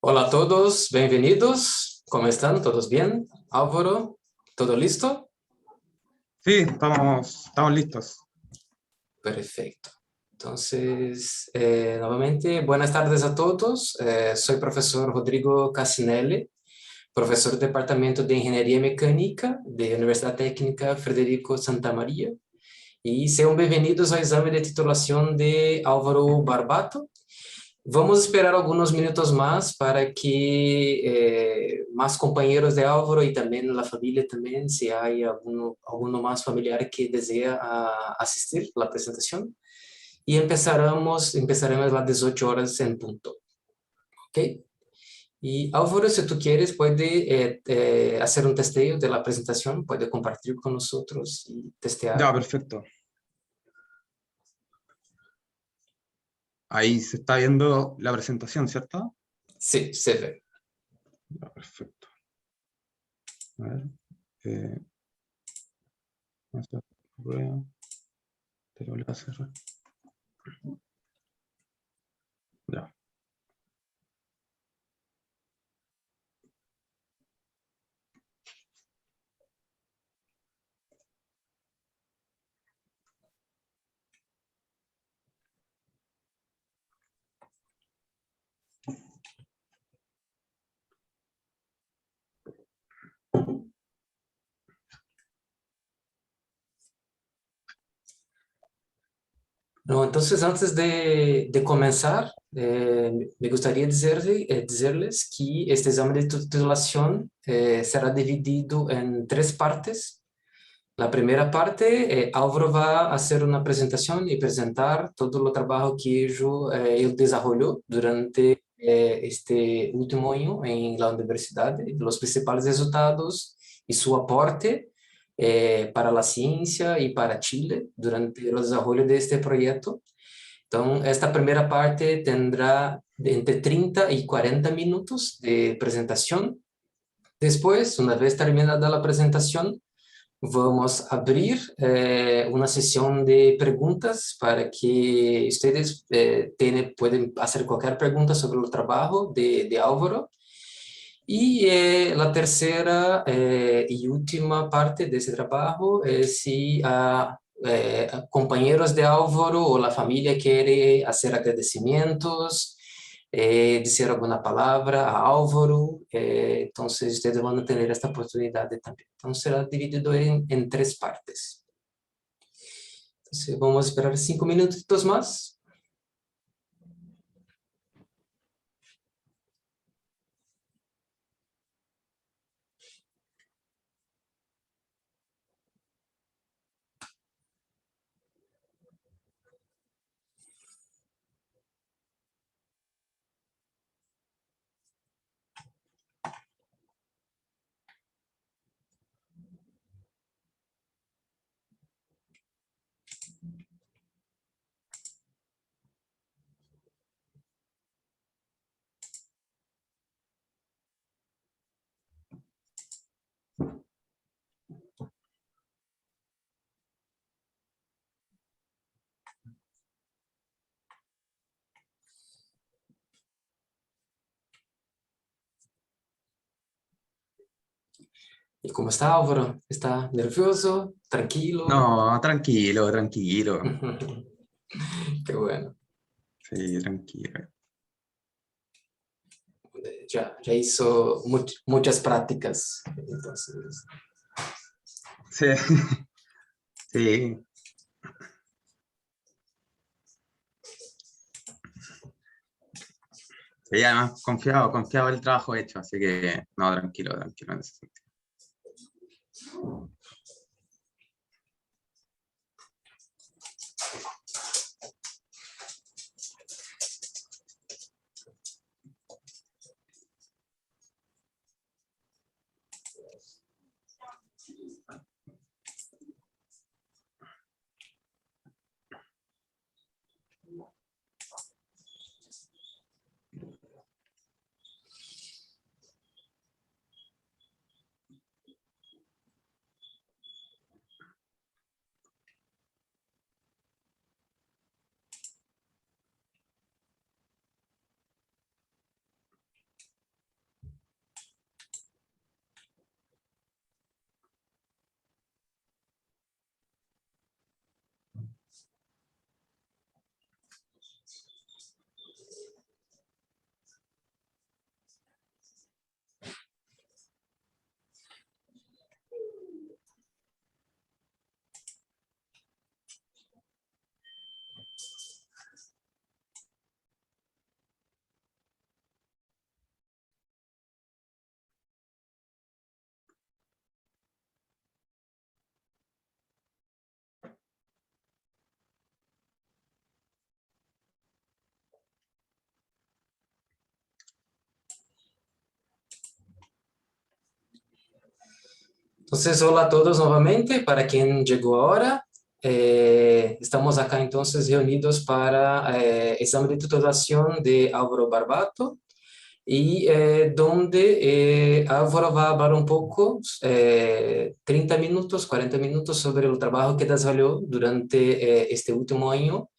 Hola a todos, bienvenidos. ¿Cómo están? ¿Todos bien? Álvaro, ¿todo listo? Sí, estamos listos. Perfecto. Entonces, nuevamente, buenas tardes a todos. Soy profesor Rodrigo Cassinelli, profesor del Departamento de Ingeniería Mecánica de Universidad Técnica Federico Santa María. Y sean bienvenidos al examen de titulación de Álvaro Barbato. Vamos esperar algunos minutos más para que más compañeros de Álvaro y también la familia también, si hay alguno más familiar que desea asistir a la presentación. Y empezaremos a las 18 horas en punto. ¿Ok? Y Álvaro, si tú quieres, puede hacer un testeo de la presentación, puede compartir con nosotros y testear. Ya, perfecto. Ahí se está viendo la presentación, ¿cierto? Sí, se ve. Ya, perfecto. A ver. Eh, Nuestra prueba. Tengo que hacer. Ya. No, entonces, antes de comenzar, me gustaría decirles que este examen de titulación será dividido en tres partes. La primera parte, Álvaro va a hacer una presentación y presentar todo el trabajo que él desarrolló durante este último año en la universidad, los principales resultados y su aporte para la ciencia y para Chile durante el desarrollo de este proyecto. Entonces, esta primera parte tendrá entre 30 y 40 minutos de presentación. Después, una vez terminada la presentación, vamos a abrir una sesión de preguntas para que ustedes pueden hacer cualquier pregunta sobre el trabajo de Álvaro. Y la tercera y última parte de ese trabajo es si compañeros de Álvaro o la familia quiere hacer agradecimientos, decir alguna palabra a Álvaro, entonces ustedes van a tener esta oportunidad también. Entonces será dividido en tres partes. Entonces vamos a esperar 5 minutitos más. ¿Y cómo está Álvaro? ¿Está nervioso? ¿Tranquilo? No, tranquilo, tranquilo. Qué bueno. Sí, tranquilo. Ya hizo muchas prácticas. Entonces, Sí, sí. Sí, además confiado en el trabajo hecho, así que no, tranquilo, tranquilo en ese sentido. Entonces, hola a todos nuevamente, para quien llegó ahora. Estamos acá entonces reunidos para examen de titulación de Álvaro Barbato y donde Álvaro va a hablar un poco, 30 minutos, 40 minutos sobre el trabajo que desarrolló durante este último año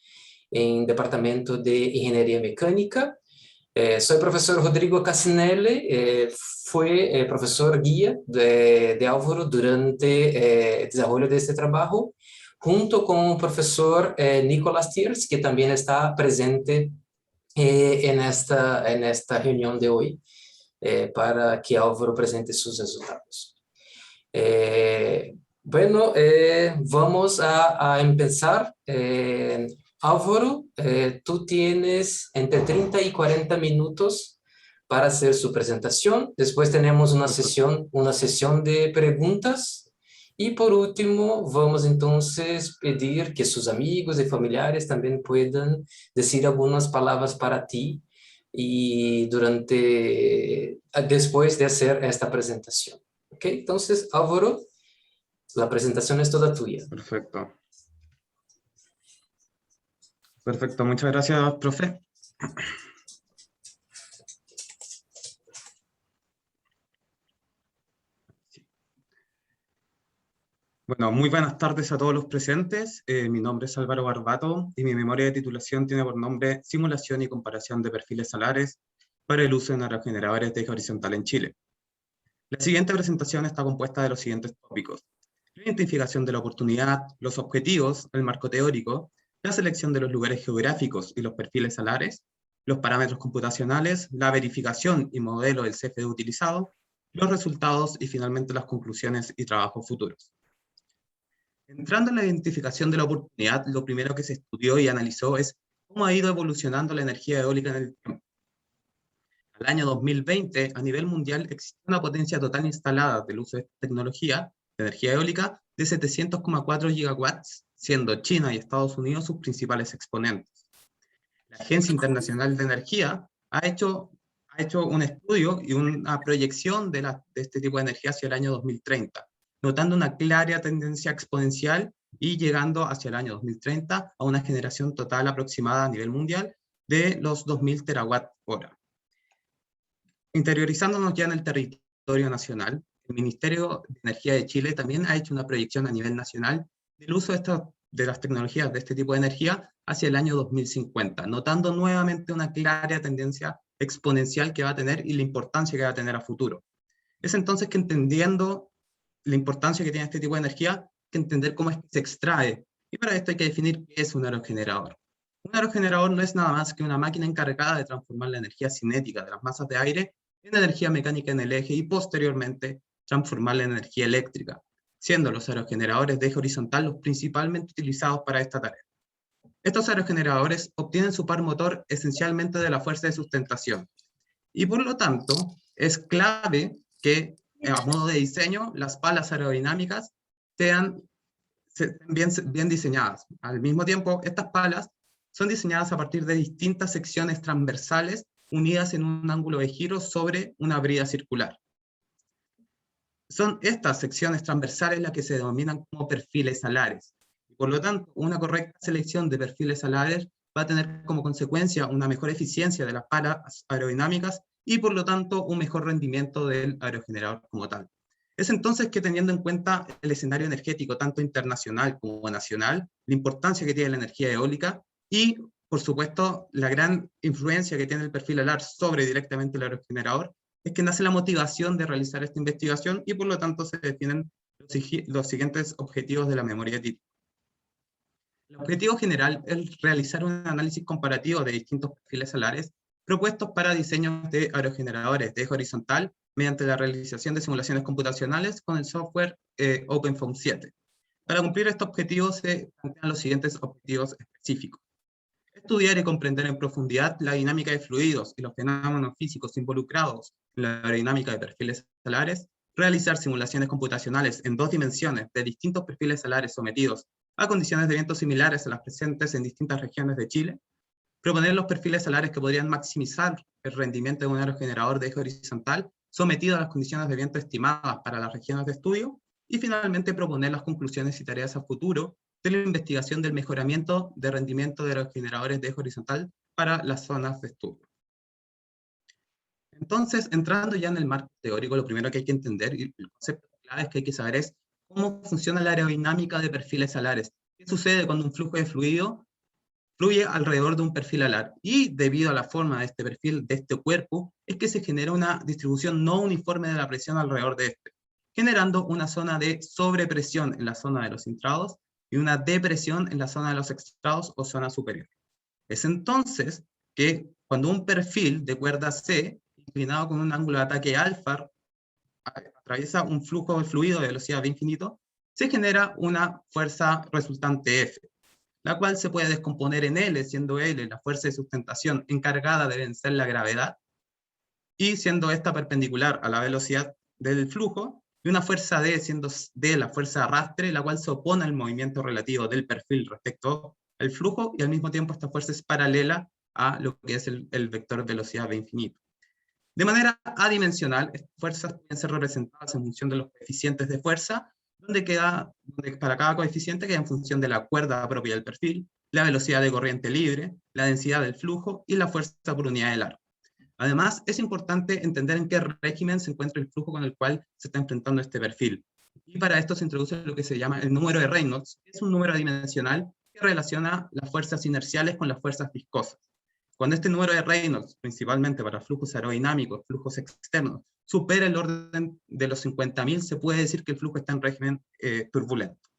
en Departamento de Ingeniería Mecánica. Soy profesor Rodrigo Cassinelli, fue profesor guía de Álvaro durante el desarrollo de este trabajo, junto con el profesor Nicolás Tiers, que también está presente en esta reunión de hoy, para que Álvaro presente sus resultados. Bueno, vamos a empezar. Álvaro, tú tienes entre 30 y 40 minutos para hacer su presentación. Después tenemos una sesión de preguntas. Y por último, vamos entonces pedir que sus amigos y familiares también puedan decir algunas palabras para ti y después de hacer esta presentación. ¿Ok? Entonces, Álvaro, la presentación es toda tuya. Perfecto. Perfecto, muchas gracias, profe. Bueno, muy buenas tardes a todos los presentes. Mi nombre es Álvaro Barbato y mi memoria de titulación tiene por nombre Simulación y comparación de perfiles salares para el uso en aerogeneradores de eje horizontal en Chile. La siguiente presentación está compuesta de los siguientes tópicos: la identificación de la oportunidad, los objetivos, el marco teórico, la selección de los lugares geográficos y los perfiles salares, los parámetros computacionales, la verificación y modelo del CFD utilizado, los resultados y finalmente las conclusiones y trabajos futuros. Entrando en la identificación de la oportunidad, lo primero que se estudió y analizó es cómo ha ido evolucionando la energía eólica en el tiempo. Al año 2020, a nivel mundial, existe una potencia total instalada del uso de esta tecnología de energía eólica de 700,4 gigawatts, siendo China y Estados Unidos sus principales exponentes. La Agencia Internacional de Energía ha hecho un estudio y una proyección de este tipo de energía hacia el año 2030, notando una clara tendencia exponencial y llegando hacia el año 2030 a una generación total aproximada a nivel mundial de los 2.000 terawatt hora. Interiorizándonos ya en el territorio nacional, el Ministerio de Energía de Chile también ha hecho una proyección a nivel nacional del uso de las tecnologías de este tipo de energía hacia el año 2050, notando nuevamente una clara tendencia exponencial que va a tener y la importancia que va a tener a futuro. Es entonces que, entendiendo la importancia que tiene este tipo de energía, hay que entender cómo es que se extrae, y para esto hay que definir qué es un aerogenerador. Un aerogenerador no es nada más que una máquina encargada de transformar la energía cinética de las masas de aire en energía mecánica en el eje y posteriormente transformarla en energía eléctrica, siendo los aerogeneradores de eje horizontal los principalmente utilizados para esta tarea. Estos aerogeneradores obtienen su par motor esencialmente de la fuerza de sustentación, y por lo tanto es clave que, a modo de diseño, las palas aerodinámicas sean bien diseñadas. Al mismo tiempo, estas palas son diseñadas a partir de distintas secciones transversales unidas en un ángulo de giro sobre una brida circular. Son estas secciones transversales las que se denominan como perfiles salares. Por lo tanto, una correcta selección de perfiles salares va a tener como consecuencia una mejor eficiencia de las palas aerodinámicas y por lo tanto un mejor rendimiento del aerogenerador como tal. Es entonces que, teniendo en cuenta el escenario energético tanto internacional como nacional, la importancia que tiene la energía eólica y, por supuesto, la gran influencia que tiene el perfil alar sobre directamente el aerogenerador, es que nace la motivación de realizar esta investigación y por lo tanto se definen los siguientes objetivos de la memoria de título. El objetivo general es realizar un análisis comparativo de distintos perfiles salares propuestos para diseños de aerogeneradores de eje horizontal mediante la realización de simulaciones computacionales con el software OpenFOAM 7. Para cumplir este objetivo se plantean los siguientes objetivos específicos: estudiar y comprender en profundidad la dinámica de fluidos y los fenómenos físicos involucrados en la aerodinámica de perfiles salares, realizar simulaciones computacionales en 2 dimensiones de distintos perfiles salares sometidos a condiciones de viento similares a las presentes en distintas regiones de Chile, proponer los perfiles salares que podrían maximizar el rendimiento de un aerogenerador de eje horizontal sometido a las condiciones de viento estimadas para las regiones de estudio, y finalmente proponer las conclusiones y tareas a futuro de la investigación del mejoramiento de rendimiento de los generadores de eje horizontal para las zonas de estudio. Entonces, entrando ya en el marco teórico, lo primero que hay que entender, y el concepto clave que hay que saber es cómo funciona la aerodinámica de perfiles alares. ¿Qué sucede cuando un flujo de fluido fluye alrededor de un perfil alar? Y debido a la forma de este perfil, de este cuerpo, es que se genera una distribución no uniforme de la presión alrededor de este, generando una zona de sobrepresión en la zona de los intrados y una depresión en la zona de los extrados o zona superior. Es entonces que cuando un perfil de cuerda C, inclinado con un ángulo de ataque alfa, atraviesa un flujo de fluido de velocidad V infinito, se genera una fuerza resultante F, la cual se puede descomponer en L, siendo L la fuerza de sustentación encargada de vencer la gravedad, y siendo esta perpendicular a la velocidad del flujo, y una fuerza D, siendo D la fuerza de arrastre, la cual se opone al movimiento relativo del perfil respecto al flujo, y al mismo tiempo esta fuerza es paralela a lo que es el vector velocidad V infinito. De manera adimensional, estas fuerzas pueden ser representadas en función de los coeficientes de fuerza, donde para cada coeficiente queda en función de la cuerda propia del perfil, la velocidad de corriente libre, la densidad del flujo y la fuerza por unidad de largo. Además, es importante entender en qué régimen se encuentra el flujo con el cual se está enfrentando este perfil. Y para esto se introduce lo que se llama el número de Reynolds, que es un número adimensional que relaciona las fuerzas inerciales con las fuerzas viscosas. Cuando este número de Reynolds, principalmente para flujos aerodinámicos, flujos externos, supera el orden de los 50.000, se puede decir que el flujo está en régimen turbulento.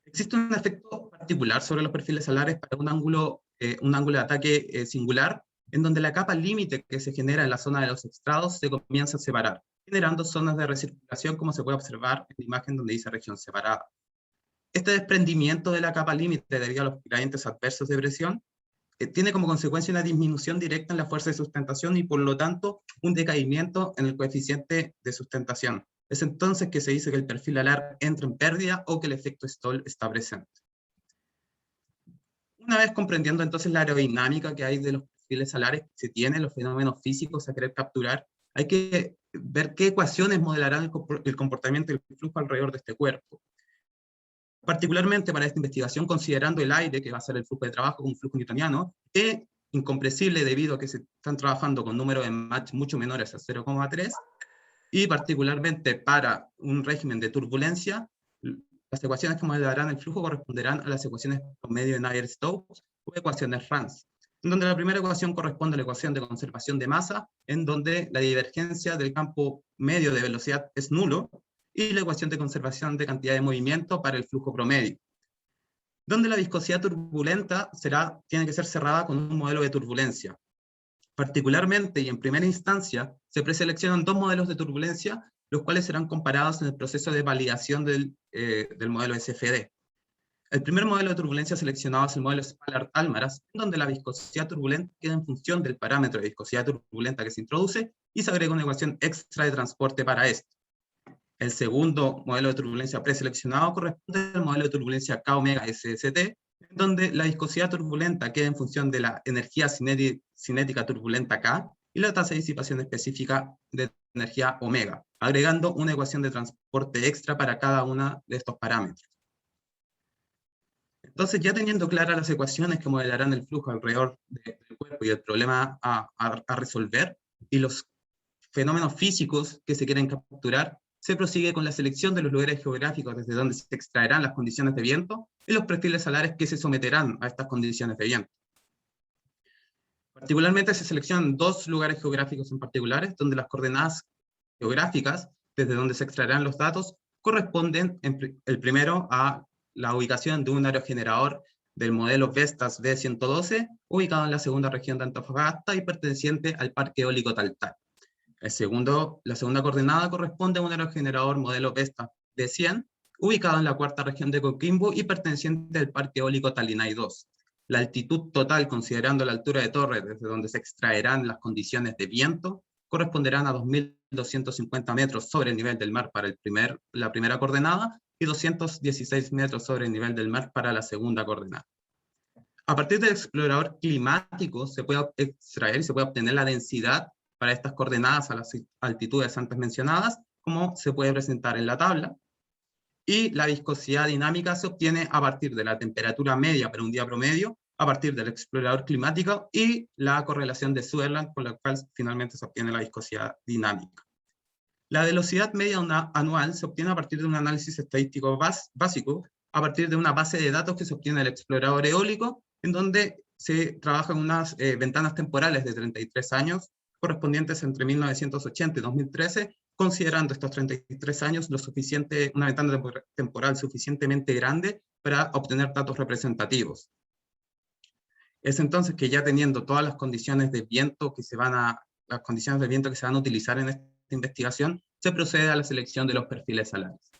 Existe un efecto particular sobre los perfiles alares para un ángulo de ataque singular, en donde la capa límite que se genera en la zona de los extrados se comienza a separar, generando zonas de recirculación, como se puede observar en la imagen donde dice región separada. Este desprendimiento de la capa límite debido a los gradientes adversos de presión tiene como consecuencia una disminución directa en la fuerza de sustentación y por lo tanto un decaimiento en el coeficiente de sustentación. Es entonces que se dice que el perfil alar entra en pérdida o que el efecto stall está presente. Una vez comprendiendo entonces la aerodinámica que hay de los perfiles alares que se tienen, los fenómenos físicos a querer capturar, hay que ver qué ecuaciones modelarán el comportamiento del flujo alrededor de este cuerpo. Particularmente para esta investigación, considerando el aire, que va a ser el flujo de trabajo como un flujo newtoniano, es incompresible debido a que se están trabajando con números de Mach mucho menores a 0,3, y particularmente para un régimen de turbulencia, las ecuaciones que modelarán el flujo corresponderán a las ecuaciones promedio de Navier-Stokes o ecuaciones Franz, en donde la primera ecuación corresponde a la ecuación de conservación de masa, en donde la divergencia del campo medio de velocidad es nulo, y la ecuación de conservación de cantidad de movimiento para el flujo promedio, donde la viscosidad turbulenta tiene que ser cerrada con un modelo de turbulencia. Particularmente y en primera instancia, se preseleccionan dos modelos de turbulencia, los cuales serán comparados en el proceso de validación del modelo SFD. El primer modelo de turbulencia seleccionado es el modelo Spallard-Almaraz, en donde la viscosidad turbulenta queda en función del parámetro de viscosidad turbulenta que se introduce y se agrega una ecuación extra de transporte para esto. El segundo modelo de turbulencia preseleccionado corresponde al modelo de turbulencia K-SST, en donde la viscosidad turbulenta queda en función de la energía cinética turbulenta K y la tasa de disipación específica de energía omega, agregando una ecuación de transporte extra para cada uno de estos parámetros. Entonces, ya teniendo claras las ecuaciones que modelarán el flujo alrededor del cuerpo y el problema a resolver, y los fenómenos físicos que se quieren capturar, se prosigue con la selección de los lugares geográficos desde donde se extraerán las condiciones de viento y los perfiles alares que se someterán a estas condiciones de viento. Particularmente se seleccionan dos lugares geográficos en particulares, donde las coordenadas geográficas, desde donde se extraerán los datos, corresponden, el primero, a la ubicación de un aerogenerador del modelo Vestas V112, ubicado en la segunda región de Antofagasta y perteneciente al Parque Eólico Taltal. La segunda coordenada corresponde a un aerogenerador modelo Vestas V100, ubicado en la cuarta región de Coquimbo y perteneciente al Parque Eólico Talinay 2. La altitud total, considerando la altura de torre desde donde se extraerán las condiciones de viento, corresponderán a 2.250 metros sobre el nivel del mar para la primera coordenada y 216 metros sobre el nivel del mar para la segunda coordenada. A partir del explorador climático se puede extraer y se puede obtener la densidad para estas coordenadas a las altitudes antes mencionadas, como se puede presentar en la tabla, y la viscosidad dinámica se obtiene a partir de la temperatura media para un día promedio, a partir del explorador climático y la correlación de Sutherland, con la cual finalmente se obtiene la viscosidad dinámica. La velocidad media anual se obtiene a partir de un análisis estadístico básico, a partir de una base de datos que se obtiene del explorador eólico, en donde se trabajan unas ventanas temporales de 33 años, correspondientes entre 1980 y 2013, considerando estos 33 años una ventana temporal suficientemente grande para obtener datos representativos. Es entonces que, ya teniendo todas las condiciones de viento que se van a utilizar en esta investigación, se procede a la selección de los perfiles alares.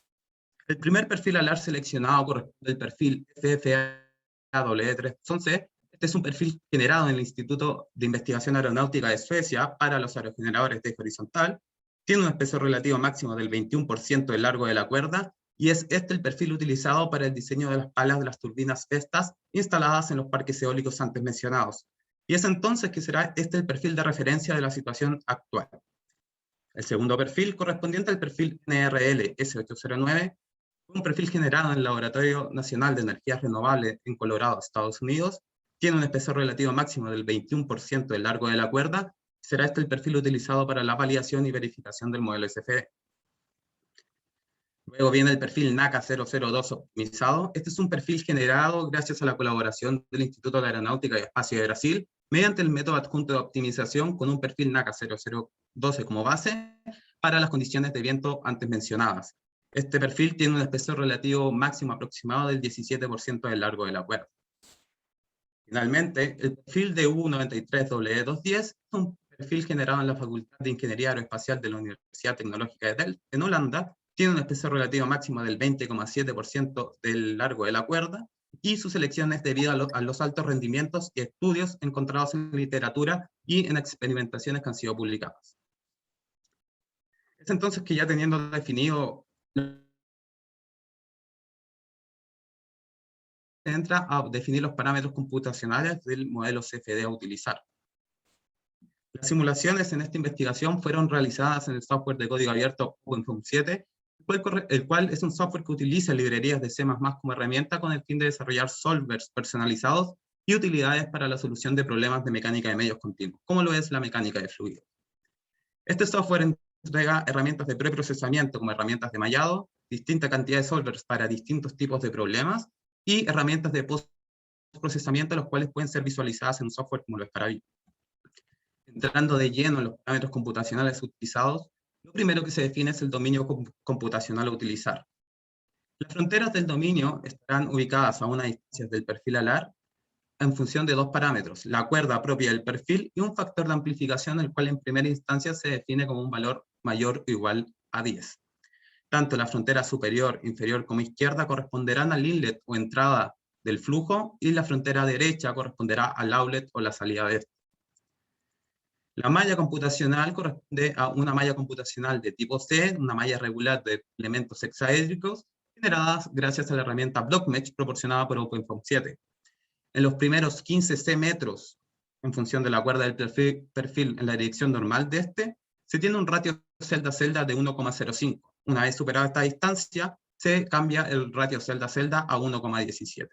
El primer perfil alar seleccionado corresponde al perfil FFA-W311. Este es un perfil generado en el Instituto de Investigación Aeronáutica de Suecia para los aerogeneradores de eje horizontal. Tiene un espesor relativo máximo del 21% del largo de la cuerda, y es este el perfil utilizado para el diseño de las palas de las turbinas Vestas instaladas en los parques eólicos antes mencionados. Y es entonces que será este el perfil de referencia de la situación actual. El segundo perfil, correspondiente al perfil NRL S809, un perfil generado en el Laboratorio Nacional de Energías Renovables en Colorado, Estados Unidos, tiene un espesor relativo máximo del 21% del largo de la cuerda. Será este el perfil utilizado para la validación y verificación del modelo SFE. Luego viene el perfil NACA 002 optimizado. Este es un perfil generado gracias a la colaboración del Instituto de Aeronáutica y Espacio de Brasil, mediante el método adjunto de optimización con un perfil NACA 0012 como base para las condiciones de viento antes mencionadas. Este perfil tiene un espesor relativo máximo aproximado del 17% del largo de la cuerda. Finalmente, el perfil de U93W210 es un perfil generado en la Facultad de Ingeniería Aeroespacial de la Universidad Tecnológica de Delft, en Holanda. Tiene un espesor relativo máximo del 20,7% del largo de la cuerda, y su selección es debido a los altos rendimientos y estudios encontrados en literatura y en experimentaciones que han sido publicadas. Es entonces que, ya teniendo definido, se entra a definir los parámetros computacionales del modelo CFD a utilizar. Las simulaciones en esta investigación fueron realizadas en el software de código abierto OpenFOAM7, el cual es un software que utiliza librerías de C++ como herramienta con el fin de desarrollar solvers personalizados y utilidades para la solución de problemas de mecánica de medios continuos, como lo es la mecánica de fluidos. Este software entrega herramientas de preprocesamiento como herramientas de mallado, distinta cantidad de solvers para distintos tipos de problemas, y herramientas de postprocesamiento, los cuales pueden ser visualizadas en un software como lo es Paravi. Entrando de lleno en los parámetros computacionales utilizados, lo primero que se define es el dominio computacional a utilizar. Las fronteras del dominio estarán ubicadas a una distancia del perfil alar en función de dos parámetros: la cuerda propia del perfil y un factor de amplificación, el cual en primera instancia se define como un valor mayor o igual a 10. Tanto la frontera superior, inferior como izquierda corresponderán al inlet o entrada del flujo, y la frontera derecha corresponderá al outlet o la salida de este. La malla computacional corresponde a una malla computacional de tipo C, una malla regular de elementos hexaédricos, generadas gracias a la herramienta BlockMesh proporcionada por OpenFOAM7. En los primeros 15 C metros, en función de la cuerda del perfil en la dirección normal de este, se tiene un ratio celda-celda de 1,05. Una vez superada esta distancia, se cambia el ratio celda-celda a 1,17.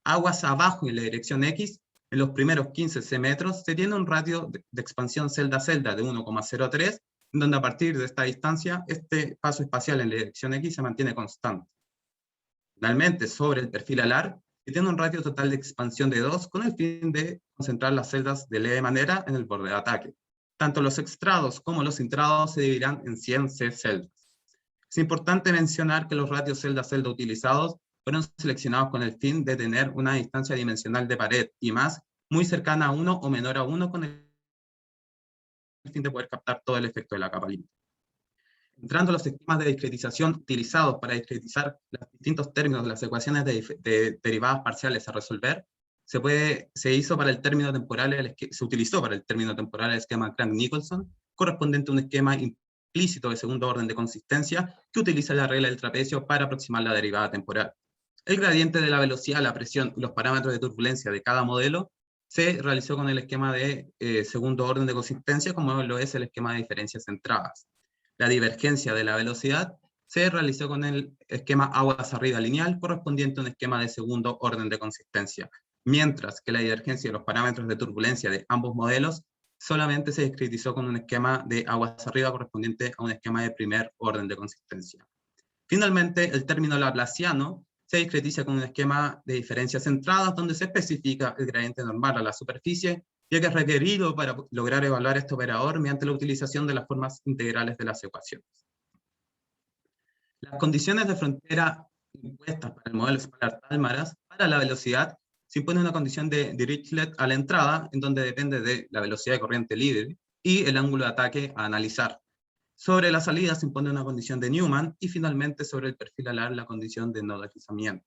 Aguas abajo en la dirección X, en los primeros 15 C metros, se tiene un ratio de expansión celda-celda de 1,03, donde a partir de esta distancia, este paso espacial en la dirección X se mantiene constante. Finalmente, sobre el perfil alar, se tiene un ratio total de expansión de 2, con el fin de concentrar las celdas de leve manera en el borde de ataque. Tanto los extrados como los intrados se dividirán en 100 C celdas. Es importante mencionar que los ratios celda-celda utilizados fueron seleccionados con el fin de tener una distancia dimensional de pared y más muy cercana a 1 o menor a 1, con el fin de poder captar todo el efecto de la capa límite. Entrando a los esquemas de discretización utilizados para discretizar los distintos términos de las ecuaciones de derivadas parciales a resolver, se utilizó para el término temporal el esquema Crank-Nicolson, correspondiente a un esquema implícito de segundo orden de consistencia que utiliza la regla del trapecio para aproximar la derivada temporal. El gradiente de la velocidad, la presión y los parámetros de turbulencia de cada modelo se realizó con el esquema de segundo orden de consistencia, como lo es el esquema de diferencias centradas. La divergencia de la velocidad se realizó con el esquema aguas arriba lineal, correspondiente a un esquema de segundo orden de consistencia, mientras que la divergencia de los parámetros de turbulencia de ambos modelos solamente se discretizó con un esquema de aguas arriba correspondiente a un esquema de primer orden de consistencia. Finalmente, el término laplaciano se discretiza con un esquema de diferencias centradas, donde se especifica el gradiente normal a la superficie, ya que es requerido para lograr evaluar este operador mediante la utilización de las formas integrales de las ecuaciones. Las condiciones de frontera impuestas para el modelo Sparrow-Tálmaras para la velocidad se impone una condición de Dirichlet a la entrada, en donde depende de la velocidad de corriente libre y el ángulo de ataque a analizar. Sobre la salida se impone una condición de Newman, y finalmente sobre el perfil alar la condición de no deslizamiento.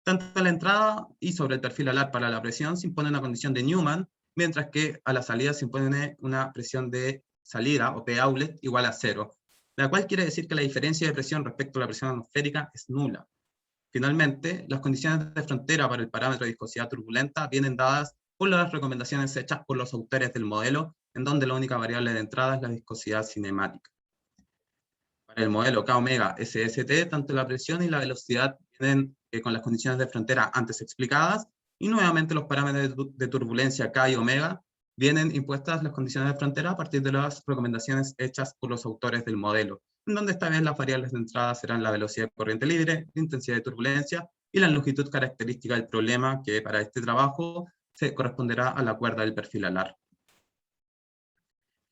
Tanto a la entrada y sobre el perfil alar para la presión se impone una condición de Newman, mientras que a la salida se impone una presión de salida, o P-outlet, igual a 0, la cual quiere decir que la diferencia de presión respecto a la presión atmosférica es nula. Finalmente, las condiciones de frontera para el parámetro de viscosidad turbulenta vienen dadas por las recomendaciones hechas por los autores del modelo, en donde la única variable de entrada es la viscosidad cinemática. Para el modelo K-omega SST, tanto la presión y la velocidad vienen con las condiciones de frontera antes explicadas, y nuevamente los parámetros de turbulencia K y omega vienen impuestas las condiciones de frontera a partir de las recomendaciones hechas por los autores del modelo, en donde esta vez las variables de entrada serán la velocidad de corriente libre, la intensidad de turbulencia y la longitud característica del problema, que para este trabajo se corresponderá a la cuerda del perfil alar.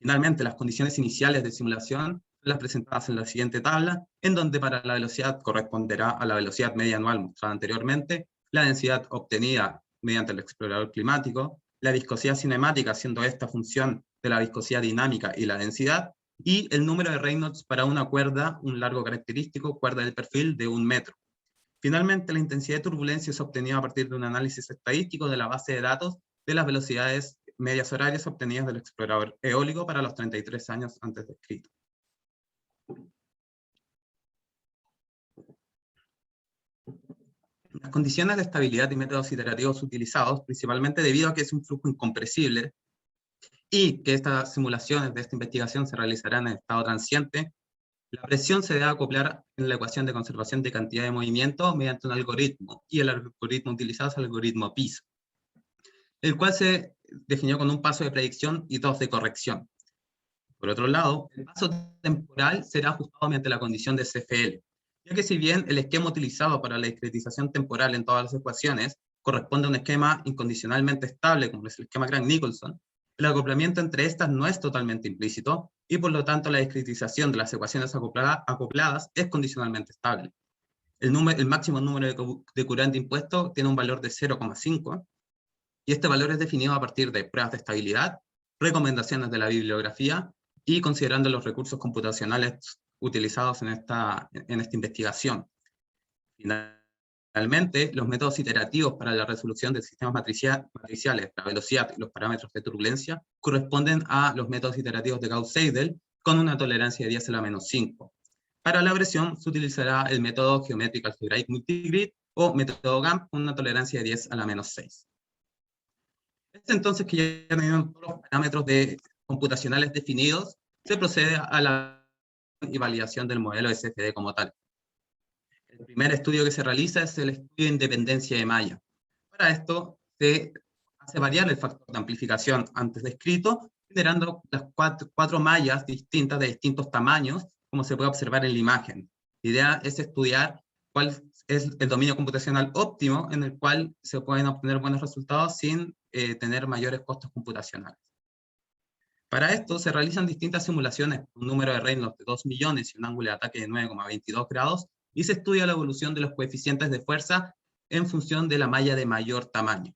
Finalmente, las condiciones iniciales de simulación son las presentadas en la siguiente tabla, en donde para la velocidad corresponderá a la velocidad media anual mostrada anteriormente, la densidad obtenida mediante el explorador climático, la viscosidad cinemática, siendo esta función de la viscosidad dinámica y la densidad, y el número de Reynolds para una cuerda, un largo característico, cuerda del perfil de 1 metro. Finalmente, la intensidad de turbulencia es obtenida a partir de un análisis estadístico de la base de datos de las velocidades medias horarias obtenidas del explorador eólico para los 33 años antes descritos. Las condiciones de estabilidad y métodos iterativos utilizados, principalmente debido a que es un flujo incompresible y que estas simulaciones de esta investigación se realizarán en estado transiente, la presión se debe acoplar en la ecuación de conservación de cantidad de movimiento mediante un algoritmo, y el algoritmo utilizado es el algoritmo PISO, el cual se definió con un paso de predicción y 2 de corrección. Por otro lado, el paso temporal será ajustado mediante la condición de CFL, ya que si bien el esquema utilizado para la discretización temporal en todas las ecuaciones corresponde a un esquema incondicionalmente estable, como es el esquema Crank-Nicolson, el acoplamiento entre estas no es totalmente implícito, y por lo tanto la discretización de las ecuaciones acopladas es condicionalmente estable. El máximo número de curante impuesto tiene un valor de 0,5, y este valor es definido a partir de pruebas de estabilidad, recomendaciones de la bibliografía, y considerando los recursos computacionales utilizados en esta investigación. Finalmente, los métodos iterativos para la resolución de sistemas matriciales, la velocidad y los parámetros de turbulencia, corresponden a los métodos iterativos de Gauss-Seidel, con una tolerancia de 10 a la menos 5. Para la presión se utilizará el método Geometric Algebraic Multigrid, o método GAMP, con una tolerancia de 10 a la menos 6. Es entonces que ya teniendo todos los parámetros computacionales definidos, se procede a la y validación del modelo SFD como tal. El primer estudio que se realiza es el estudio de independencia de malla. Para esto se hace variar el factor de amplificación antes descrito, generando las cuatro mallas distintas de distintos tamaños, como se puede observar en la imagen. La idea es estudiar cuál es el dominio computacional óptimo en el cual se pueden obtener buenos resultados sin tener mayores costos computacionales. Para esto se realizan distintas simulaciones con un número de Reynolds de 2 millones y un ángulo de ataque de 9,22 grados, y se estudia la evolución de los coeficientes de fuerza en función de la malla de mayor tamaño.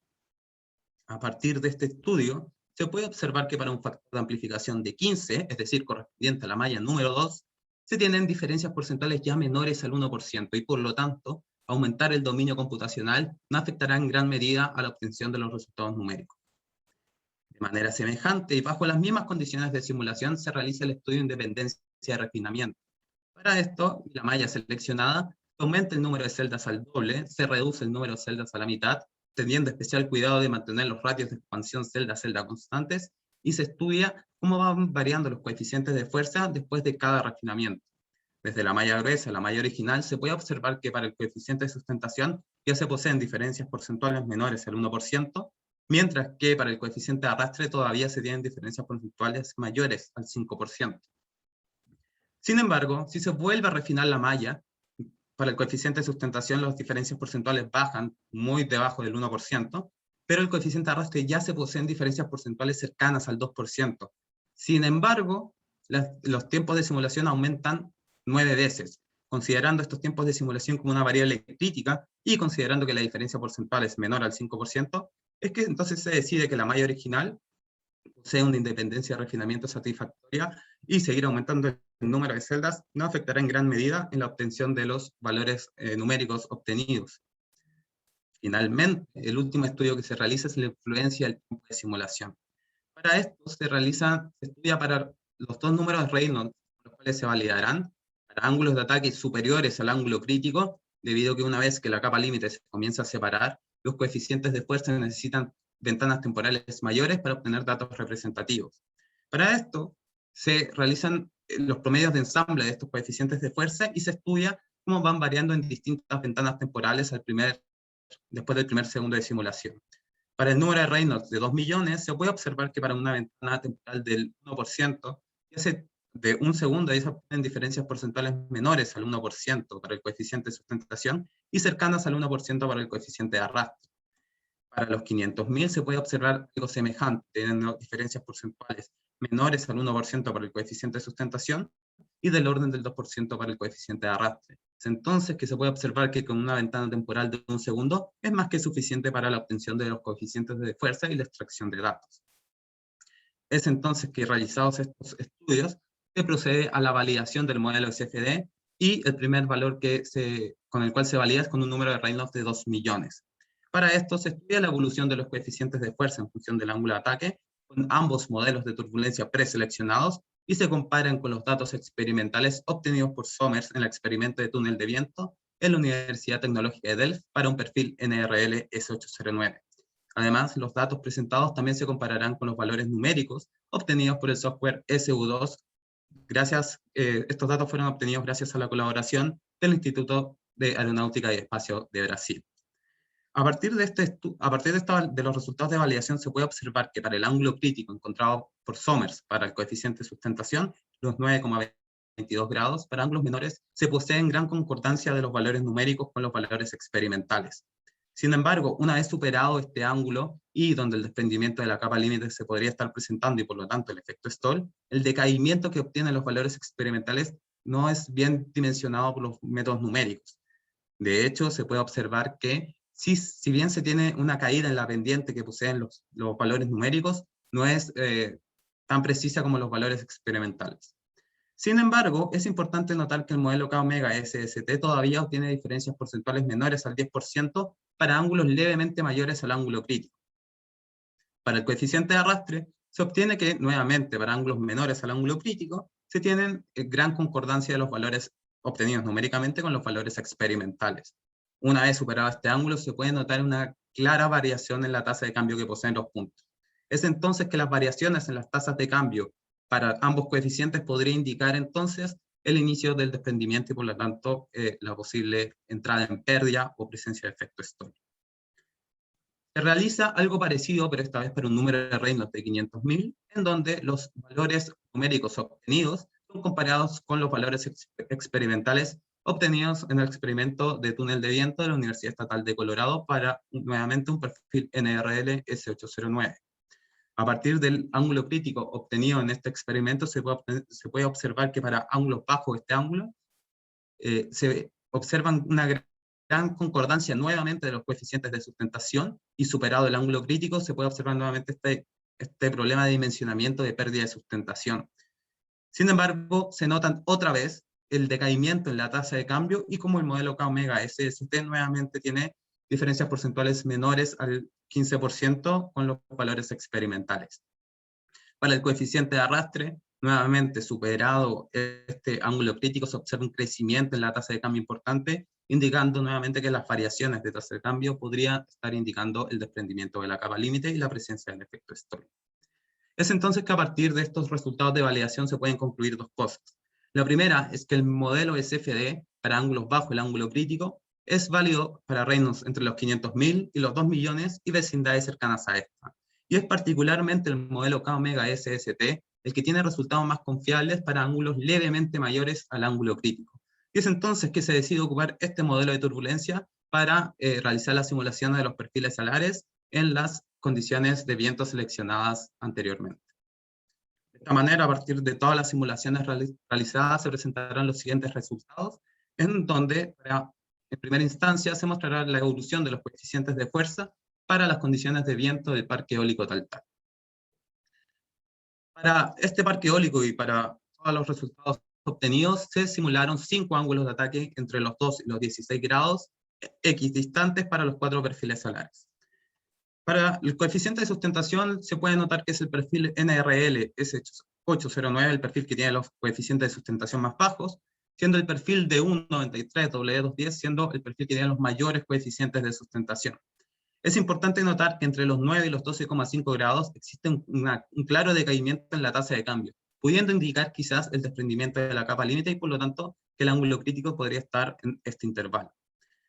A partir de este estudio, se puede observar que para un factor de amplificación de 15, es decir, correspondiente a la malla número 2, se tienen diferencias porcentuales ya menores al 1%, y por lo tanto, aumentar el dominio computacional no afectará en gran medida a la obtención de los resultados numéricos. De manera semejante y bajo las mismas condiciones de simulación se realiza el estudio de independencia de refinamiento. Para esto, la malla seleccionada, se aumenta el número de celdas al doble, se reduce el número de celdas a la mitad, teniendo especial cuidado de mantener los ratios de expansión celda-celda constantes, y se estudia cómo van variando los coeficientes de fuerza después de cada refinamiento. Desde la malla gruesa a la malla original se puede observar que para el coeficiente de sustentación ya se poseen diferencias porcentuales menores al 1%, mientras que para el coeficiente de arrastre todavía se tienen diferencias porcentuales mayores al 5%. Sin embargo, si se vuelve a refinar la malla, para el coeficiente de sustentación las diferencias porcentuales bajan muy debajo del 1%, pero el coeficiente de arrastre ya se poseen diferencias porcentuales cercanas al 2%. Sin embargo, los tiempos de simulación aumentan 9 veces, considerando estos tiempos de simulación como una variable crítica y considerando que la diferencia porcentual es menor al 5%, es que entonces se decide que la malla original posee una independencia de refinamiento satisfactoria y seguir aumentando el número de celdas no afectará en gran medida en la obtención de los valores numéricos obtenidos. Finalmente, el último estudio que se realiza es la influencia del tiempo de simulación. Para esto se estudia para los dos números de Reynolds, los cuales se validarán para ángulos de ataque superiores al ángulo crítico, debido a que una vez que la capa límite se comienza a separar, los coeficientes de fuerza necesitan ventanas temporales mayores para obtener datos representativos. Para esto, se realizan los promedios de ensamble de estos coeficientes de fuerza y se estudia cómo van variando en distintas ventanas temporales después del primer segundo de simulación. Para el número de Reynolds de 2 millones, se puede observar que para una ventana temporal del 1%, de un segundo, ahí se obtienen diferencias porcentuales menores al 1% para el coeficiente de sustentación y cercanas al 1% para el coeficiente de arrastre. Para los 500.000 se puede observar algo semejante, teniendo diferencias porcentuales menores al 1% para el coeficiente de sustentación y del orden del 2% para el coeficiente de arrastre. Es entonces que se puede observar que con una ventana temporal de un segundo es más que suficiente para la obtención de los coeficientes de fuerza y la extracción de datos. Es entonces que realizados estos estudios, se procede a la validación del modelo SFD y el primer valor con el cual se valida es con un número de Reynolds de 2 millones. Para esto se estudia la evolución de los coeficientes de fuerza en función del ángulo de ataque con ambos modelos de turbulencia preseleccionados y se comparan con los datos experimentales obtenidos por Somers en el experimento de túnel de viento en la Universidad Tecnológica de Delft para un perfil NRL S809. Además, los datos presentados también se compararán con los valores numéricos obtenidos por el software SU2. Estos datos fueron obtenidos gracias a la colaboración del Instituto de Aeronáutica y Espacio de Brasil. A partir de los resultados de validación se puede observar que para el ángulo crítico encontrado por Somers para el coeficiente de sustentación, los 9,22 grados, para ángulos menores se posee en gran concordancia de los valores numéricos con los valores experimentales. Sin embargo, una vez superado este ángulo y donde el desprendimiento de la capa límite se podría estar presentando y por lo tanto el efecto Stoll, el decaimiento que obtienen los valores experimentales no es bien dimensionado por los métodos numéricos. De hecho, se puede observar que si bien se tiene una caída en la pendiente que poseen los valores numéricos, no es tan precisa como los valores experimentales. Sin embargo, es importante notar que el modelo K-Omega SST todavía obtiene diferencias porcentuales menores al 10% para ángulos levemente mayores al ángulo crítico. Para el coeficiente de arrastre, se obtiene que, nuevamente, para ángulos menores al ángulo crítico, se tienen gran concordancia de los valores obtenidos numéricamente con los valores experimentales. Una vez superado este ángulo, se puede notar una clara variación en la tasa de cambio que poseen los puntos. Es entonces que las variaciones en las tasas de cambio para ambos coeficientes podría indicar entonces el inicio del desprendimiento y por lo tanto la posible entrada en pérdida o presencia de efecto Stoll. Se realiza algo parecido, pero esta vez para un número de Reynolds de 500.000, en donde los valores numéricos obtenidos son comparados con los valores experimentales obtenidos en el experimento de túnel de viento de la Universidad Estatal de Colorado para nuevamente un perfil NRL S809. A partir del ángulo crítico obtenido en este experimento, se puede observar que para ángulos bajos este ángulo, se observan una gran concordancia nuevamente de los coeficientes de sustentación y superado el ángulo crítico, se puede observar nuevamente este problema de dimensionamiento de pérdida de sustentación. Sin embargo, se notan otra vez el decaimiento en la tasa de cambio y como el modelo K-Omega SST nuevamente tiene diferencias porcentuales menores al 15% con los valores experimentales. Para el coeficiente de arrastre, nuevamente superado este ángulo crítico, se observa un crecimiento en la tasa de cambio importante, indicando nuevamente que las variaciones de tasa de cambio podrían estar indicando el desprendimiento de la capa límite y la presencia del efecto Stoll. Es entonces que a partir de estos resultados de validación se pueden concluir dos cosas. La primera es que el modelo SFD para ángulos bajo el ángulo crítico es válido para reinos entre los 500.000 y los 2 millones y vecindades cercanas a esta. Y es particularmente el modelo K-Omega SST el que tiene resultados más confiables para ángulos levemente mayores al ángulo crítico. Y es entonces que se decide ocupar este modelo de turbulencia para realizar las simulaciones de los perfiles salares en las condiciones de viento seleccionadas anteriormente. De esta manera, a partir de todas las simulaciones realizadas, se presentarán los siguientes resultados, en donde, en primera instancia, se mostrará la evolución de los coeficientes de fuerza para las condiciones de viento del parque eólico Taltal. Para este parque eólico y para todos los resultados obtenidos, se simularon 5 ángulos de ataque entre los 2 y los 16 grados equidistantes para los 4 perfiles solares. Para el coeficiente de sustentación se puede notar que es el perfil NRL S809, el perfil que tiene los coeficientes de sustentación más bajos, siendo el perfil de 1.93 W210 siendo el perfil que tiene los mayores coeficientes de sustentación. Es importante notar que entre los 9 y los 12,5 grados existe un claro decaimiento en la tasa de cambio, pudiendo indicar quizás el desprendimiento de la capa límite y por lo tanto que el ángulo crítico podría estar en este intervalo.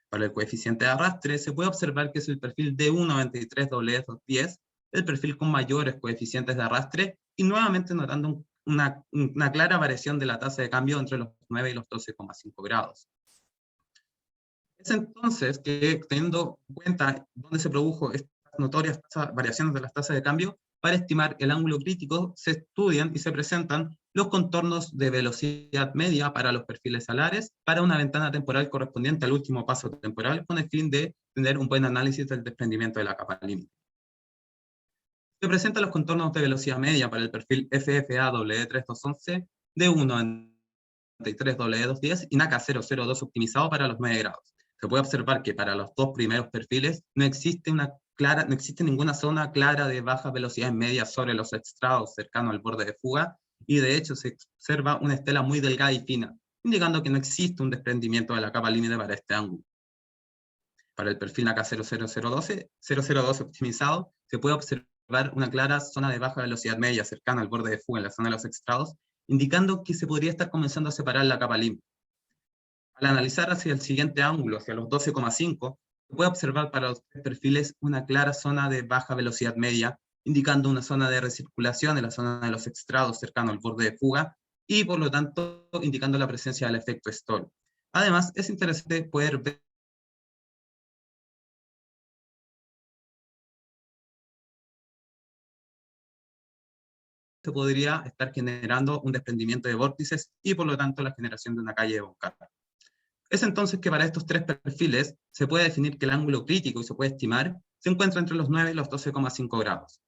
Para el coeficiente de arrastre se puede observar que es el perfil de 1.93 W210, el perfil con mayores coeficientes de arrastre y nuevamente notando una clara variación de la tasa de cambio entre los 9 y los 12,5 grados. Es entonces que, teniendo en cuenta dónde se produjo estas notorias variaciones de las tasas de cambio, para estimar el ángulo crítico se estudian y se presentan los contornos de velocidad media para los perfiles salares para una ventana temporal correspondiente al último paso temporal con el fin de tener un buen análisis del desprendimiento de la capa límite. Se presentan los contornos de velocidad media para el perfil FFA W3211 de 1.93 W210 y NACA 002 optimizado para los 9 grados. Se puede observar que para los dos primeros perfiles no existe ninguna zona clara de baja velocidad media sobre los estrados cercanos al borde de fuga, y de hecho se observa una estela muy delgada y fina, indicando que no existe un desprendimiento de la capa límite para este ángulo. Para el perfil NACA 002 optimizado, se puede observar una clara zona de baja velocidad media cercana al borde de fuga en la zona de los estrados, indicando que se podría estar comenzando a separar la capa límite. Al analizar hacia el siguiente ángulo, hacia los 12,5, se puede observar para los tres perfiles una clara zona de baja velocidad media, indicando una zona de recirculación en la zona de los estrados cercano al borde de fuga, y por lo tanto indicando la presencia del efecto Stoll. Además, es interesante poder ver se podría estar generando un desprendimiento de vórtices y por lo tanto la generación de una calle de Von Karman. Es entonces que para estos tres perfiles se puede definir que el ángulo crítico, y se puede estimar, se encuentra entre los 9 y los 12,5 grados.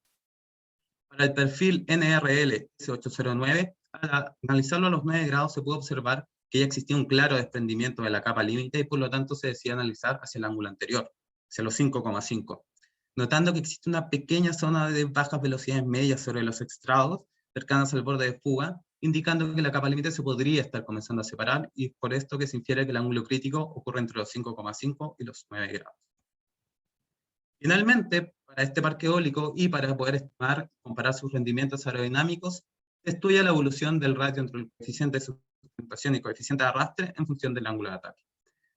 Para el perfil NRL S809, al analizarlo a los 9 grados se puede observar que ya existía un claro desprendimiento de la capa límite y por lo tanto se decide analizar hacia el ángulo anterior, hacia los 5,5. Notando que existe una pequeña zona de bajas velocidades medias sobre los estrados cercanas al borde de fuga, indicando que la capa límite se podría estar comenzando a separar, y por esto que se infiere que el ángulo crítico ocurre entre los 5,5 y los 9 grados. Finalmente, para este parque eólico y para poder estimar, comparar sus rendimientos aerodinámicos, se estudia la evolución del ratio entre el coeficiente de sustentación y coeficiente de arrastre en función del ángulo de ataque.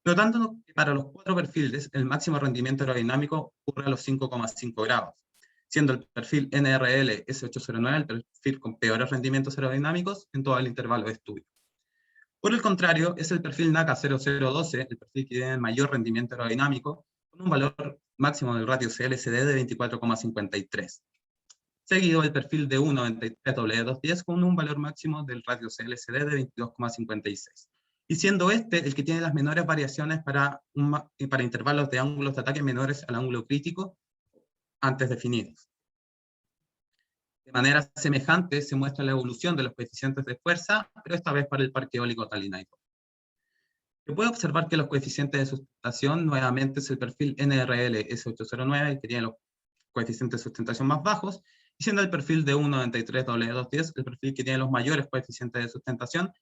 Notando que para los 4 perfiles el máximo rendimiento aerodinámico ocurre a los 5,5 grados, siendo el perfil NRL S809 el perfil con peores rendimientos aerodinámicos en todo el intervalo de estudio. Por el contrario, es el perfil NACA 0012, el perfil que tiene el mayor rendimiento aerodinámico, con un valor máximo del ratio CLCD de 24,53. Seguido el perfil de 1.93 W210 con un valor máximo del ratio CLCD de 22,56. Y siendo este el que tiene las menores variaciones para intervalos de ángulos de ataque menores al ángulo crítico antes definidos. De manera semejante se muestra la evolución de los coeficientes de fuerza, pero esta vez para el parque eólico talinaico. Se puede observar que los coeficientes de sustentación nuevamente es el perfil NRL S809, el que tiene los coeficientes de sustentación más bajos, y siendo el perfil de 1.93 W210 el perfil que tiene los mayores coeficientes de sustentación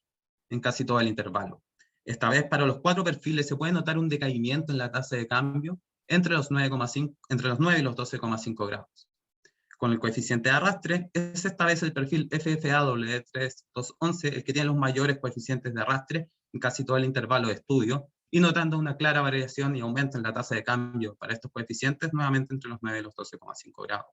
en casi todo el intervalo. Esta vez para los 4 perfiles se puede notar un decaimiento en la tasa de cambio entre los 9 y los 12,5 grados. con el coeficiente de arrastre, es esta vez el perfil FFAW3211 el que tiene los mayores coeficientes de arrastre en casi todo el intervalo de estudio, y notando una clara variación y aumento en la tasa de cambio para estos coeficientes, nuevamente entre los 9 y los 12,5 grados.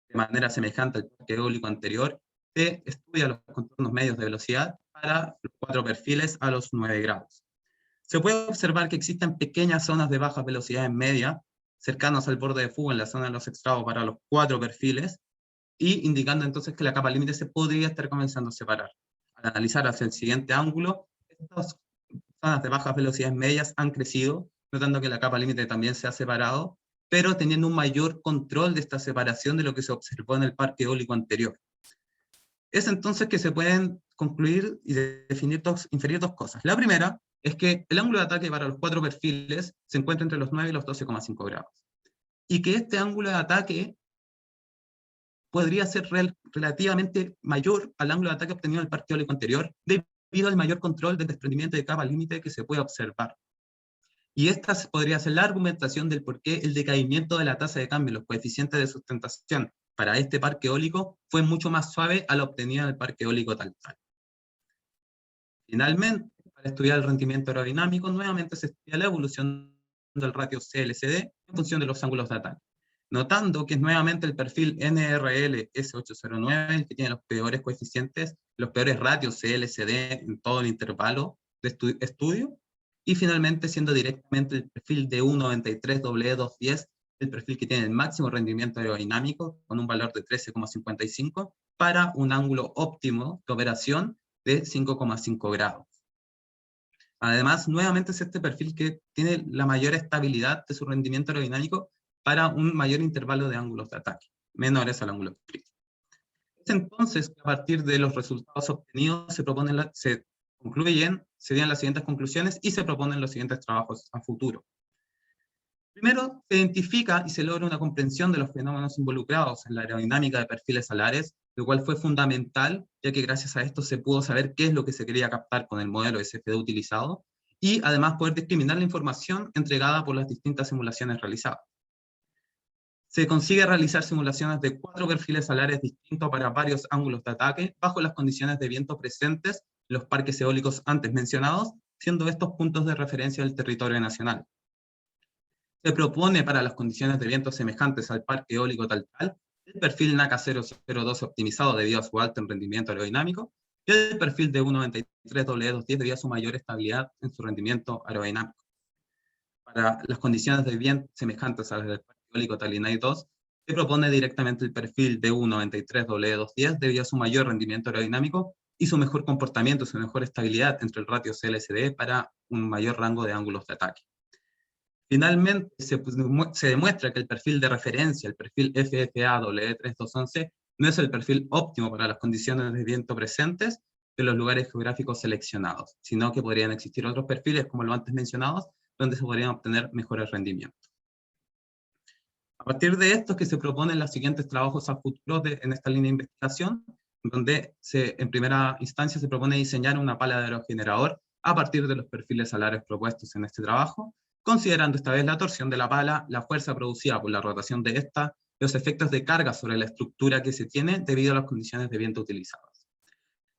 De manera semejante al parque eólico anterior, se estudia los contornos medios de velocidad para los 4 perfiles a los 9 grados. Se puede observar que existen pequeñas zonas de baja velocidad en media, cercanos al borde de fuga en la zona de los extravados para los 4 perfiles, y indicando entonces que la capa límite se podría estar comenzando a separar. Al analizar hacia el siguiente ángulo, estas zonas de bajas velocidades medias han crecido, notando que la capa límite también se ha separado, pero teniendo un mayor control de esta separación de lo que se observó en el parque eólico anterior. Es entonces que se pueden concluir y inferir dos cosas. La primera es que el ángulo de ataque para los 4 perfiles se encuentra entre los 9 y los 12,5 grados. Y que este ángulo de ataque podría ser relativamente mayor al ángulo de ataque obtenido en el parque eólico anterior, debido al mayor control del desprendimiento de capa límite que se puede observar. Y esta podría ser la argumentación del por qué el decaimiento de la tasa de cambio, los coeficientes de sustentación para este parque eólico fue mucho más suave a la obtenida en el parque eólico tal. Finalmente, para estudiar el rendimiento aerodinámico, nuevamente se estudia la evolución del ratio CLCD en función de los ángulos de ataque, notando que es nuevamente el perfil NRL S809 el que tiene los peores coeficientes, los peores ratios CLCD en todo el intervalo de estudio, y finalmente siendo directamente el perfil de 193W210 el perfil que tiene el máximo rendimiento aerodinámico con un valor de 13,55 para un ángulo óptimo de operación de 5,5 grados. Además, nuevamente es este perfil que tiene la mayor estabilidad de su rendimiento aerodinámico para un mayor intervalo de ángulos de ataque, menores al ángulo crítico. Es entonces que a partir de los resultados obtenidos se dieron las siguientes conclusiones y se proponen los siguientes trabajos a futuro. Primero, se identifica y se logra una comprensión de los fenómenos involucrados en la aerodinámica de perfiles alares, lo cual fue fundamental, ya que gracias a esto se pudo saber qué es lo que se quería captar con el modelo SFD utilizado, y además poder discriminar la información entregada por las distintas simulaciones realizadas. Se consigue realizar simulaciones de 4 perfiles alares distintos para varios ángulos de ataque, bajo las condiciones de viento presentes en los parques eólicos antes mencionados, siendo estos puntos de referencia del territorio nacional. Se propone para las condiciones de viento semejantes al parque eólico tal el perfil NACA 002 optimizado debido a su alto rendimiento aerodinámico, y el perfil de 193W210 debido a su mayor estabilidad en su rendimiento aerodinámico. Para las condiciones de viento semejantes a las del parque eólico Talinay 2, se propone directamente el perfil de 193W210 debido a su mayor rendimiento aerodinámico y su mejor comportamiento, su mejor estabilidad entre el ratio CLSD para un mayor rango de ángulos de ataque. Finalmente, se demuestra que el perfil de referencia, el perfil FFAW3211, no es el perfil óptimo para las condiciones de viento presentes de los lugares geográficos seleccionados, sino que podrían existir otros perfiles, como los antes mencionados, donde se podrían obtener mejores rendimientos. A partir de esto es que se proponen los siguientes trabajos a futuro en esta línea de investigación, donde en primera instancia se propone diseñar una pala de aerogenerador a partir de los perfiles alares propuestos en este trabajo, considerando esta vez la torsión de la pala, la fuerza producida por la rotación de esta, los efectos de carga sobre la estructura que se tiene debido a las condiciones de viento utilizadas.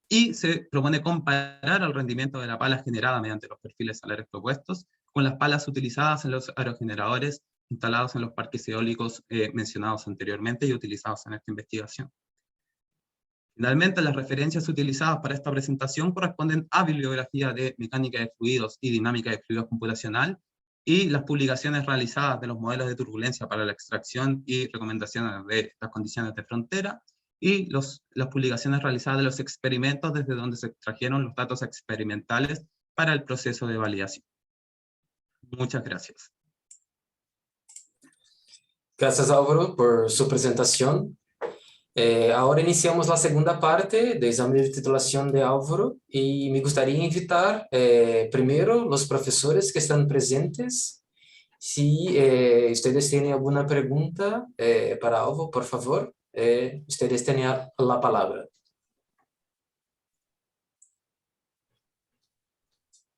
Y se propone comparar el rendimiento de la pala generada mediante los perfiles alares propuestos con las palas utilizadas en los aerogeneradores instalados en los parques eólicos mencionados anteriormente y utilizados en esta investigación. Finalmente, las referencias utilizadas para esta presentación corresponden a bibliografía de mecánica de fluidos y dinámica de fluidos computacional, y las publicaciones realizadas de los modelos de turbulencia para la extracción y recomendaciones de las condiciones de frontera, y las publicaciones realizadas de los experimentos desde donde se extrajeron los datos experimentales para el proceso de validación. Muchas gracias. Gracias, Álvaro, por su presentación. Ahora iniciamos la segunda parte del examen de titulación de Álvaro y me gustaría invitar primero los profesores que están presentes. Si ustedes tienen alguna pregunta para Álvaro, por favor, ustedes tienen la palabra.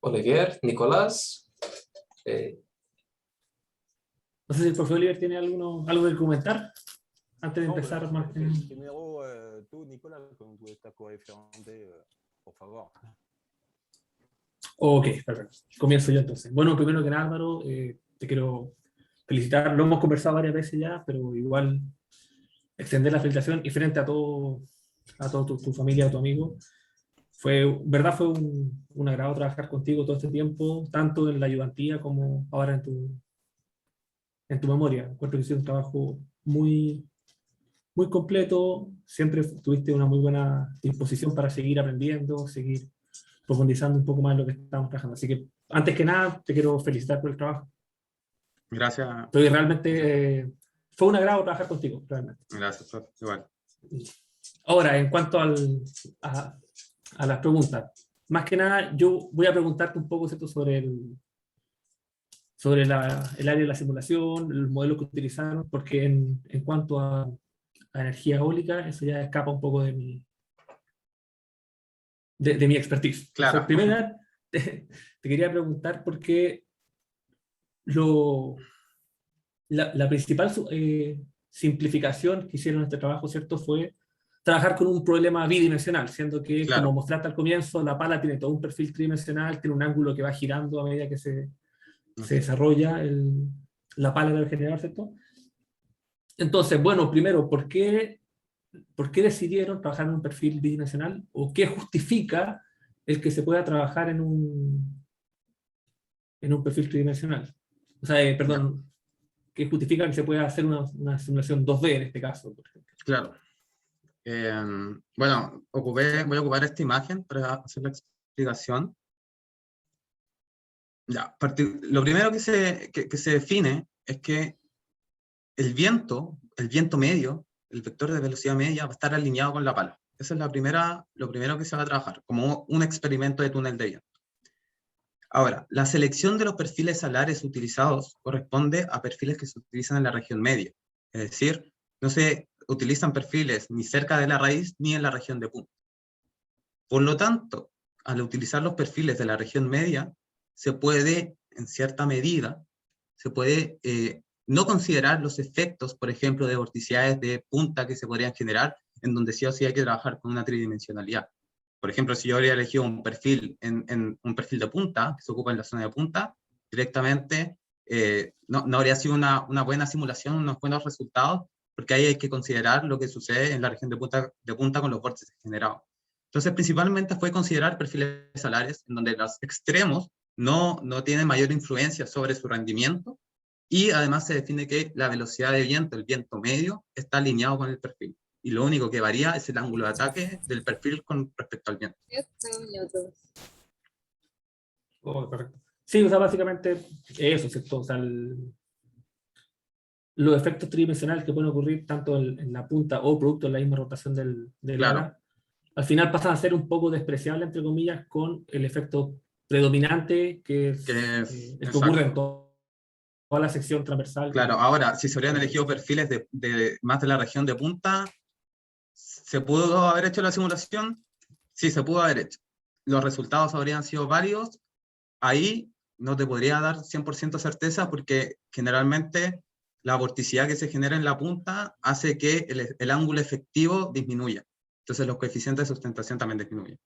Olivier, Nicolás. No sé si el profe Oliver tiene algo que comentar. antes de Non, empezar voilà, más. primero tú, Nicolás, con tu esta coreferente, por favor. Ok, perfecto. Comienzo yo entonces. Bueno, primero que nada, Álvaro, te quiero felicitar. Lo hemos conversado varias veces ya, pero igual extender la felicitación y frente a todo tu familia, a tu amigo. Verdad fue un agrado trabajar contigo todo este tiempo, tanto en la ayudantía como ahora en tu memoria. Encuentro que hiciste un trabajo muy completo, siempre tuviste una muy buena disposición para seguir aprendiendo, seguir profundizando un poco más en lo que estamos trabajando. Así que, antes que nada, te quiero felicitar por el trabajo. Gracias. Estoy realmente, fue un agrado trabajar contigo, realmente. Gracias, profe. Igual. Ahora, en cuanto a las preguntas, más que nada, yo voy a preguntarte un poco, ¿cierto?, sobre el área de la simulación, los modelos que utilizaron, porque en cuanto a energía eólica, eso ya escapa un poco de mi expertise. Claro. Entonces, primero, te quería preguntar por qué la principal simplificación que hicieron en este trabajo, ¿cierto?, fue trabajar con un problema bidimensional, siendo que, Claro. como mostraste al comienzo, la pala tiene todo un perfil tridimensional, tiene un ángulo que va girando a medida que se desarrolla la pala del generador, ¿cierto? Entonces, bueno, primero, ¿por qué decidieron trabajar en un perfil bidimensional? ¿O qué justifica el que se pueda trabajar en un perfil tridimensional? O sea, perdón, ¿qué justifica que se pueda hacer una simulación 2D en este caso, por ejemplo? Claro. Bueno, voy a ocupar esta imagen para hacer la explicación. Ya, lo primero que se define es que el viento medio, el vector de velocidad media, va a estar alineado con la pala. Eso es lo primero que se va a trabajar, como un experimento de túnel de viento. Ahora, la selección de los perfiles salares utilizados corresponde a perfiles que se utilizan en la región media. Es decir, no se utilizan perfiles ni cerca de la raíz ni en la región de punta. Por lo tanto, al utilizar los perfiles de la región media, se puede, en cierta medida, no considerar los efectos, por ejemplo, de vorticidades de punta que se podrían generar, en donde sí o sí hay que trabajar con una tridimensionalidad. Por ejemplo, si yo habría elegido un perfil un perfil de punta, que se ocupa en la zona de punta, directamente no habría sido una buena simulación, unos buenos resultados, porque ahí hay que considerar lo que sucede en la región de punta con los vórtices generados. Entonces, principalmente fue considerar perfiles salares, en donde los extremos no tienen mayor influencia sobre su rendimiento, y además se define que la velocidad de viento, el viento medio, está alineado con el perfil. Y lo único que varía es el ángulo de ataque del perfil con respecto al viento. Oh, correcto. Sí, o sea, básicamente eso, ¿cierto? O sea, los efectos tridimensionales que pueden ocurrir tanto en la punta o producto de la misma rotación del Claro. ala, al final pasan a ser un poco despreciables, entre comillas, con el efecto predominante que es el que ocurre en toda la sección transversal. Claro, ahora, si se habrían elegido perfiles más de la región de punta, ¿se pudo haber hecho la simulación? Sí, se pudo haber hecho. Los resultados habrían sido válidos. Ahí no te podría dar 100% certeza, porque generalmente la vorticidad que se genera en la punta hace que el ángulo efectivo disminuya. Entonces los coeficientes de sustentación también disminuyen.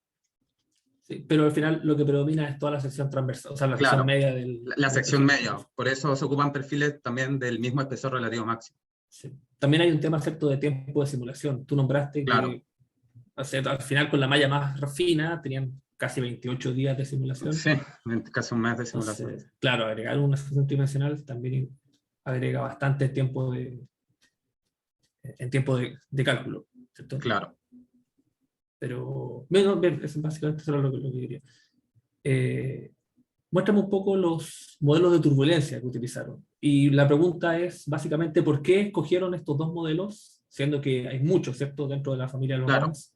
Sí, pero al final lo que predomina es toda la sección transversal, o sea, la Claro, sección media la sección media. Por eso se ocupan perfiles también del mismo espesor relativo máximo. Sí. También hay un tema, ¿cierto?, de tiempo de simulación. Tú nombraste Claro. que al final con la malla más fina tenían casi 28 días de simulación. Sí, casi un mes de simulación. Entonces, claro, agregar una sección tridimensional también agrega bastante tiempo de cálculo, ¿cierto? Claro. Pero, bueno, bien, básicamente eso era lo que quería. Muéstrame un poco los modelos de turbulencia que utilizaron. Y la pregunta es, básicamente, ¿por qué escogieron estos dos modelos? Siendo que hay muchos, ¿cierto?, dentro de la familia de los Claro. RAMS.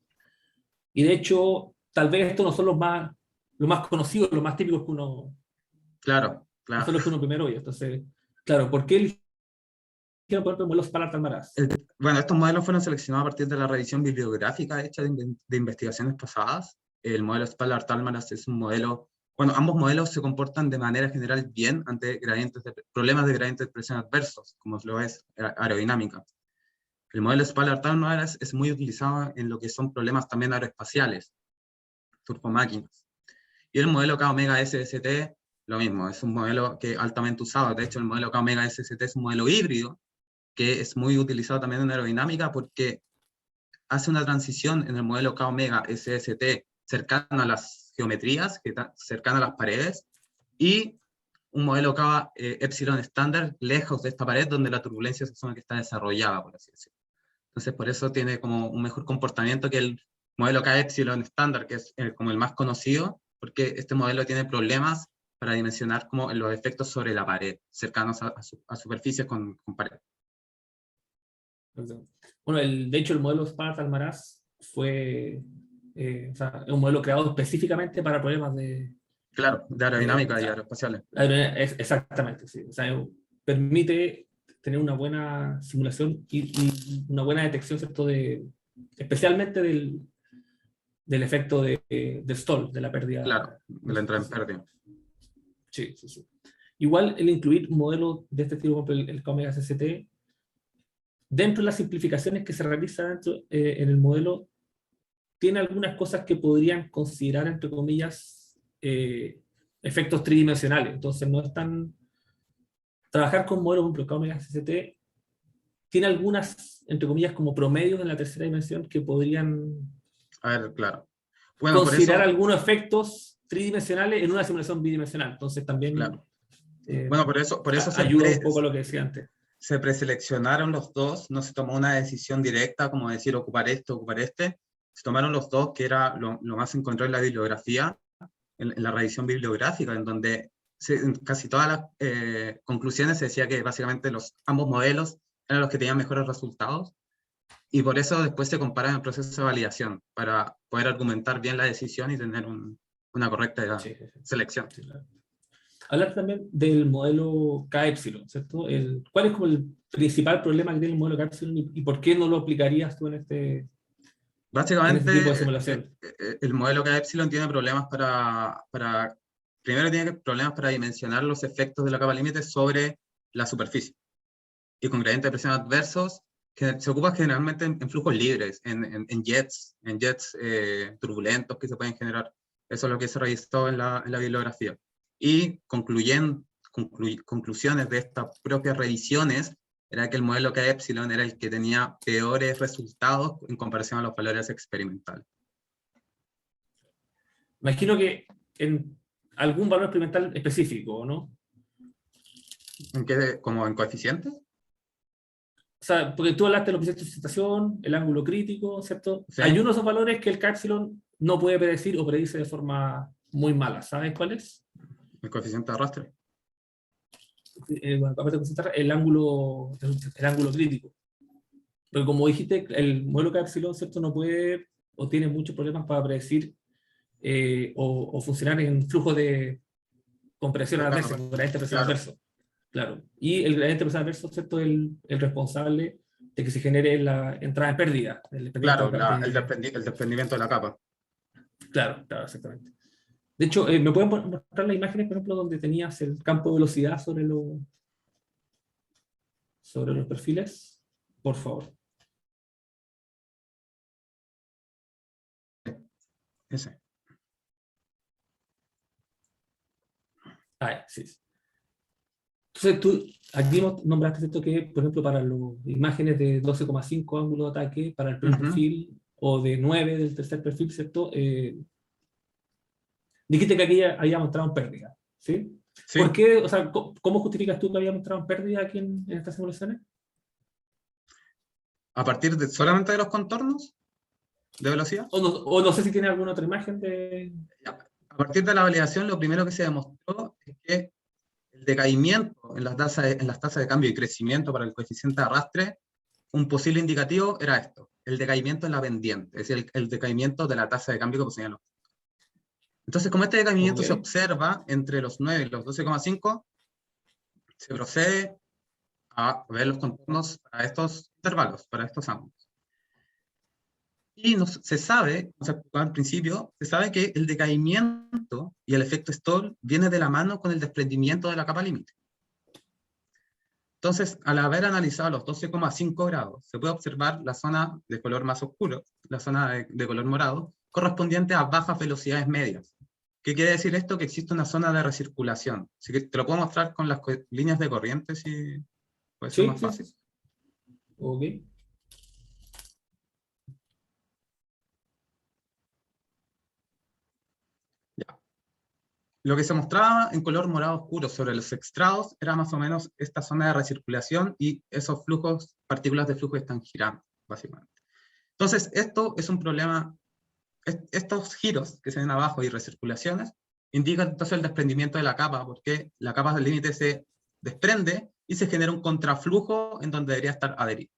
Y de hecho, tal vez estos no son los más conocidos, los más típicos que uno... Claro. No son los que uno primero oye. Entonces, claro, ¿por qué eligieron, por ejemplo, modelos Spanner-Talmaras? Bueno, estos modelos fueron seleccionados a partir de la revisión bibliográfica hecha de investigaciones pasadas. El modelo Spanner-Talmaras es un modelo... Bueno, ambos modelos se comportan de manera general bien ante problemas de gradientes de presión adversos, como lo es aerodinámica. El modelo Spallard-Thalmar es muy utilizado en lo que son problemas también aeroespaciales, turbomáquinas. Y el modelo K-Omega SST, lo mismo, es un modelo que altamente usado. De hecho, el modelo K-Omega SST es un modelo híbrido, que es muy utilizado también en aerodinámica porque hace una transición en el modelo K-Omega SST cercano a las geometrías, cercano a las paredes, y un modelo K Epsilon estándar lejos de esta pared donde la turbulencia se supone que está desarrollada, por así decirlo. Entonces, por eso tiene como un mejor comportamiento que el modelo K Epsilon estándar, que es como el más conocido, porque este modelo tiene problemas para dimensionar como los efectos sobre la pared, cercanos a superficies con pared. Bueno, de hecho, el modelo Spallard-Thalmaras fue o sea, es un modelo creado específicamente para problemas de... Claro, de aerodinámica y aeroespaciales. Exactamente, sí. O sea, permite tener una buena simulación y una buena detección, ¿cierto? Especialmente del efecto de stall, de la pérdida. Claro, de la entrada en pérdida. Sí, sí, sí. Igual el incluir modelos de este tipo, como el K-Omega SST, dentro de las simplificaciones que se realizan en el modelo, tiene algunas cosas que podrían considerar, entre comillas, efectos tridimensionales. Entonces, no es tan... Trabajar con modelos, por ejemplo, K-Omega SST, tiene algunas, entre comillas, como promedios en la tercera dimensión que podrían A ver, claro. Bueno, considerar por eso, algunos efectos tridimensionales en una simulación bidimensional. Entonces, también claro. Bueno, por eso ayuda un poco a lo que decía antes. se preseleccionaron los dos, no se tomó una decisión directa como decir ocupar este, ocupar este. Se tomaron los dos, que era lo más se encontró en la bibliografía, en la revisión bibliográfica, en donde en casi todas las conclusiones se decía que básicamente ambos modelos eran los que tenían mejores resultados, y por eso después se comparan en el proceso de validación, para poder argumentar bien la decisión y tener una correcta selección. Sí, claro. Hablar también del modelo K-Epsilon, ¿cierto? ¿Cuál es como el principal problema que tiene el modelo K-Epsilon y por qué no lo aplicarías tú en este Básicamente, tipo de simulación? el modelo K-Epsilon tiene problemas primero tiene problemas para dimensionar los efectos de la capa límite sobre la superficie. Y con gradientes de presión adversos, que se ocupa generalmente en flujos libres, en jets turbulentos que se pueden generar. Eso es lo que se registró en la bibliografía. Y conclusiones de estas propias revisiones era que el modelo K-Epsilon era el que tenía peores resultados en comparación a los valores experimentales. Imagino que en algún valor experimental específico, ¿no? ¿En qué? ¿Como en coeficientes? O sea, porque tú hablaste de los coeficientes de sustentación, el ángulo crítico, ¿cierto? Sí. Hay uno de esos valores que el K-Epsilon no puede predecir o predice de forma muy mala. ¿Sabes cuál es? El coeficiente de arrastre. Bueno, aparte de considerar el ángulo crítico. Porque como dijiste, el modelo K-Epsilon, ¿cierto? No puede o tiene muchos problemas para predecir o funcionar en flujo de compresión adversa, gradiente de presión adverso. Claro. Y el gradiente de presión adverso, ¿cierto? Es el responsable de que se genere la entrada en pérdida. Claro, el desprendimiento de la capa. Claro, claro, exactamente. De hecho, ¿me pueden mostrar las imágenes, por ejemplo, donde tenías el campo de velocidad sobre los perfiles? Por favor. Ese. Ah, sí. Entonces tú aquí nombraste esto que, por ejemplo, para las imágenes de 12,5 ángulo de ataque para el primer perfil o de 9 del tercer perfil, ¿cierto? Dijiste que aquí había mostrado pérdida, ¿sí? Sí. ¿Por qué? O sea, ¿cómo justificas tú que había mostrado pérdida aquí en estas simulaciones? ¿A partir solamente de los contornos de velocidad? O no sé si tiene alguna otra imagen de... A partir de la validación, lo primero que se demostró es que el decaimiento en las tasas de cambio y crecimiento para el coeficiente de arrastre, un posible indicativo era esto, el decaimiento en la pendiente, es decir, el decaimiento de la tasa de cambio que poseían. Entonces, como este decaimiento se observa entre los 9 y los 12,5, se procede a ver los contornos para estos intervalos, para estos ángulos. Y se sabe, como se explicó al principio, se sabe que el decaimiento y el efecto stall viene de la mano con el desprendimiento de la capa límite. Entonces, al haber analizado los 12,5 grados, se puede observar la zona de color más oscuro, la zona de color morado, correspondiente a bajas velocidades medias. ¿Qué quiere decir esto? Que existe una zona de recirculación. Así que te lo puedo mostrar con las líneas de corriente, si puede ser Sí, más sí, fácil. sí. Ok. Ya. Lo que se mostraba en color morado oscuro sobre los extrados era más o menos esta zona de recirculación y esos flujos, partículas de flujo que están girando, básicamente. Entonces, esto es un problema. Estos giros que se ven abajo y recirculaciones indican entonces el desprendimiento de la capa, porque la capa del límite se desprende y se genera un contraflujo en donde debería estar adherido.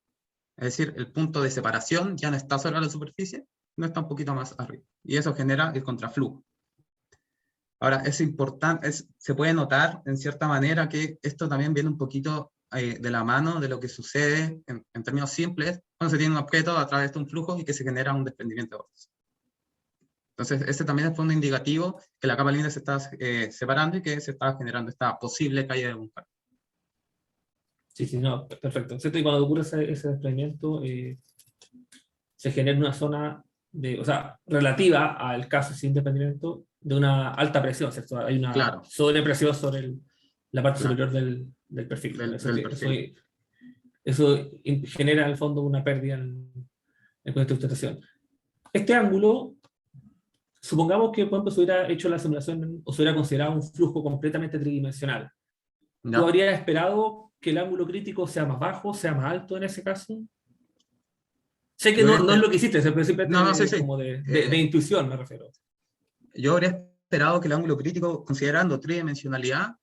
Es decir, el punto de separación ya no está sobre la superficie, no está un poquito más arriba. Y eso genera el contraflujo. Ahora, es importante, se puede notar en cierta manera que esto también viene un poquito de la mano de lo que sucede en términos simples cuando se tiene un objeto a través de un flujo y que se genera un desprendimiento de vórtice. Entonces, este también es un indicativo que la capa límite se está separando y que se está generando esta posible caída de un par. Sí, sí, no, perfecto. ¿Cierto? Y cuando ocurre ese desprendimiento, se genera una zona de, o sea, relativa al caso sin desprendimiento de una alta presión, ¿cierto? Hay una Claro, sobrepresión sobre la parte claro, superior del perfil. del perfil. Eso genera en el fondo una pérdida en cuanto a sustentación. Este ángulo, supongamos que por ejemplo, se hubiera hecho la simulación o se hubiera considerado un flujo completamente tridimensional. ¿Tú ¿Ya? habrías esperado que el ángulo crítico sea más bajo, sea más alto en ese caso? Sé que Yo no, habría no es lo que hiciste, pero simplemente no, sí, sí. como de intuición me refiero. Yo habría esperado que el ángulo crítico, considerando tridimensionalidad,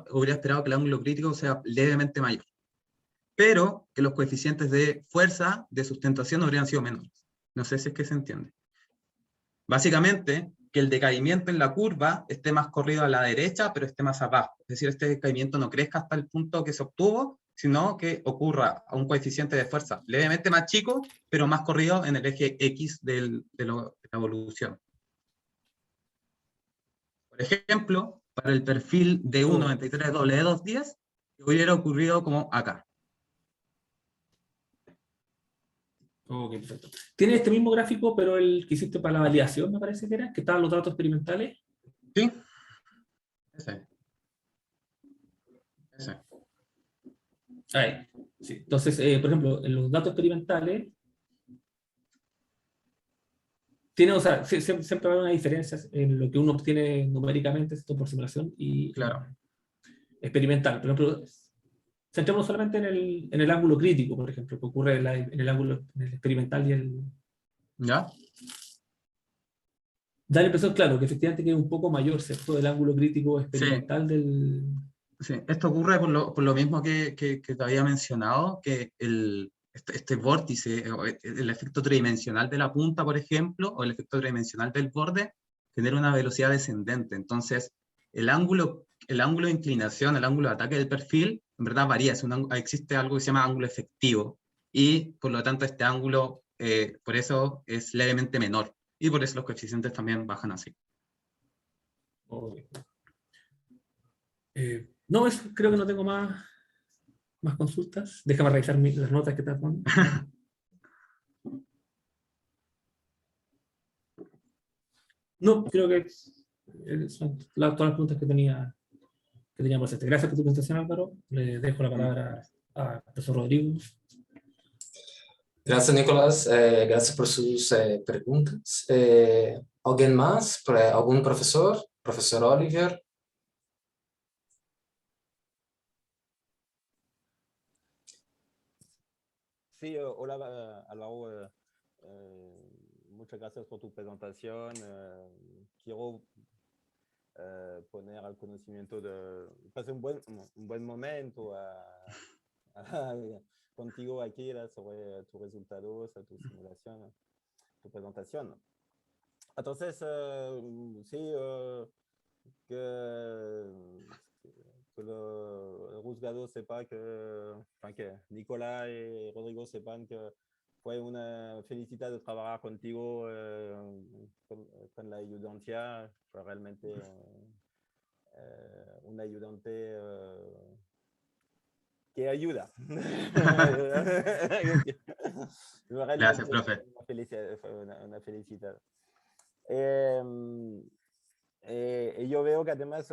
habría esperado que el ángulo crítico sea levemente mayor. Pero que los coeficientes de fuerza, de sustentación, habrían sido menores. No sé si es que se entiende. Básicamente, que el decaimiento en la curva esté más corrido a la derecha, pero esté más abajo. Es decir, este decaimiento no crezca hasta el punto que se obtuvo, sino que ocurra a un coeficiente de fuerza levemente más chico, pero más corrido en el eje X de la evolución. Por ejemplo, para el perfil de Oh, 1.93W210, hubiera ocurrido como acá. ok, perfecto. Tiene este mismo gráfico, pero el que hiciste para la validación, me parece que era, que estaban los datos experimentales. ¿Sí? Ese. Ese. Ahí. Sí. Entonces, por ejemplo, en los datos experimentales, tiene, o sea, siempre va a haber una diferencia en lo que uno obtiene numéricamente, esto por simulación, y Claro. experimental. Por ejemplo, centrémonos solamente en el ángulo crítico, por ejemplo, que ocurre en el ángulo en el experimental y el. ¿Ya? Da la impresión, claro, que efectivamente que es un poco mayor, ¿cierto? El ángulo crítico Sí. experimental del. Sí, esto ocurre por lo mismo que te había mencionado, que este vórtice, o el efecto tridimensional de la punta, por ejemplo, o el efecto tridimensional del borde, genera una velocidad descendente. Entonces, el ángulo de inclinación, el ángulo de ataque del perfil, en verdad varía. Existe algo que se llama ángulo efectivo, y por lo tanto este ángulo, por eso es levemente menor, y por eso los coeficientes también bajan así. No, creo que no tengo más consultas. Déjame revisar las notas que te dan. No, creo que son todas las preguntas que tenía por hacerte. Gracias por tu presentación, Álvaro. Le dejo la palabra al profesor Rodrigo. Gracias, Nicolás. Gracias por sus preguntas. ¿Alguien más? ¿Algún profesor? Profesor Oliver. Sí, hola Álvaro, muchas gracias por tu presentación. Quiero poner al conocimiento de... Pasé un buen momento contigo aquí sobre tus resultados, tus simulaciones, tu presentación. Entonces, sí, que el juzgado sepa que Nicolás y Rodrigo sepan que fue una felicidad de trabajar contigo con la ayudancia. Fue realmente un ayudante que ayuda. Gracias, profe. Una felicidad. Y yo veo que además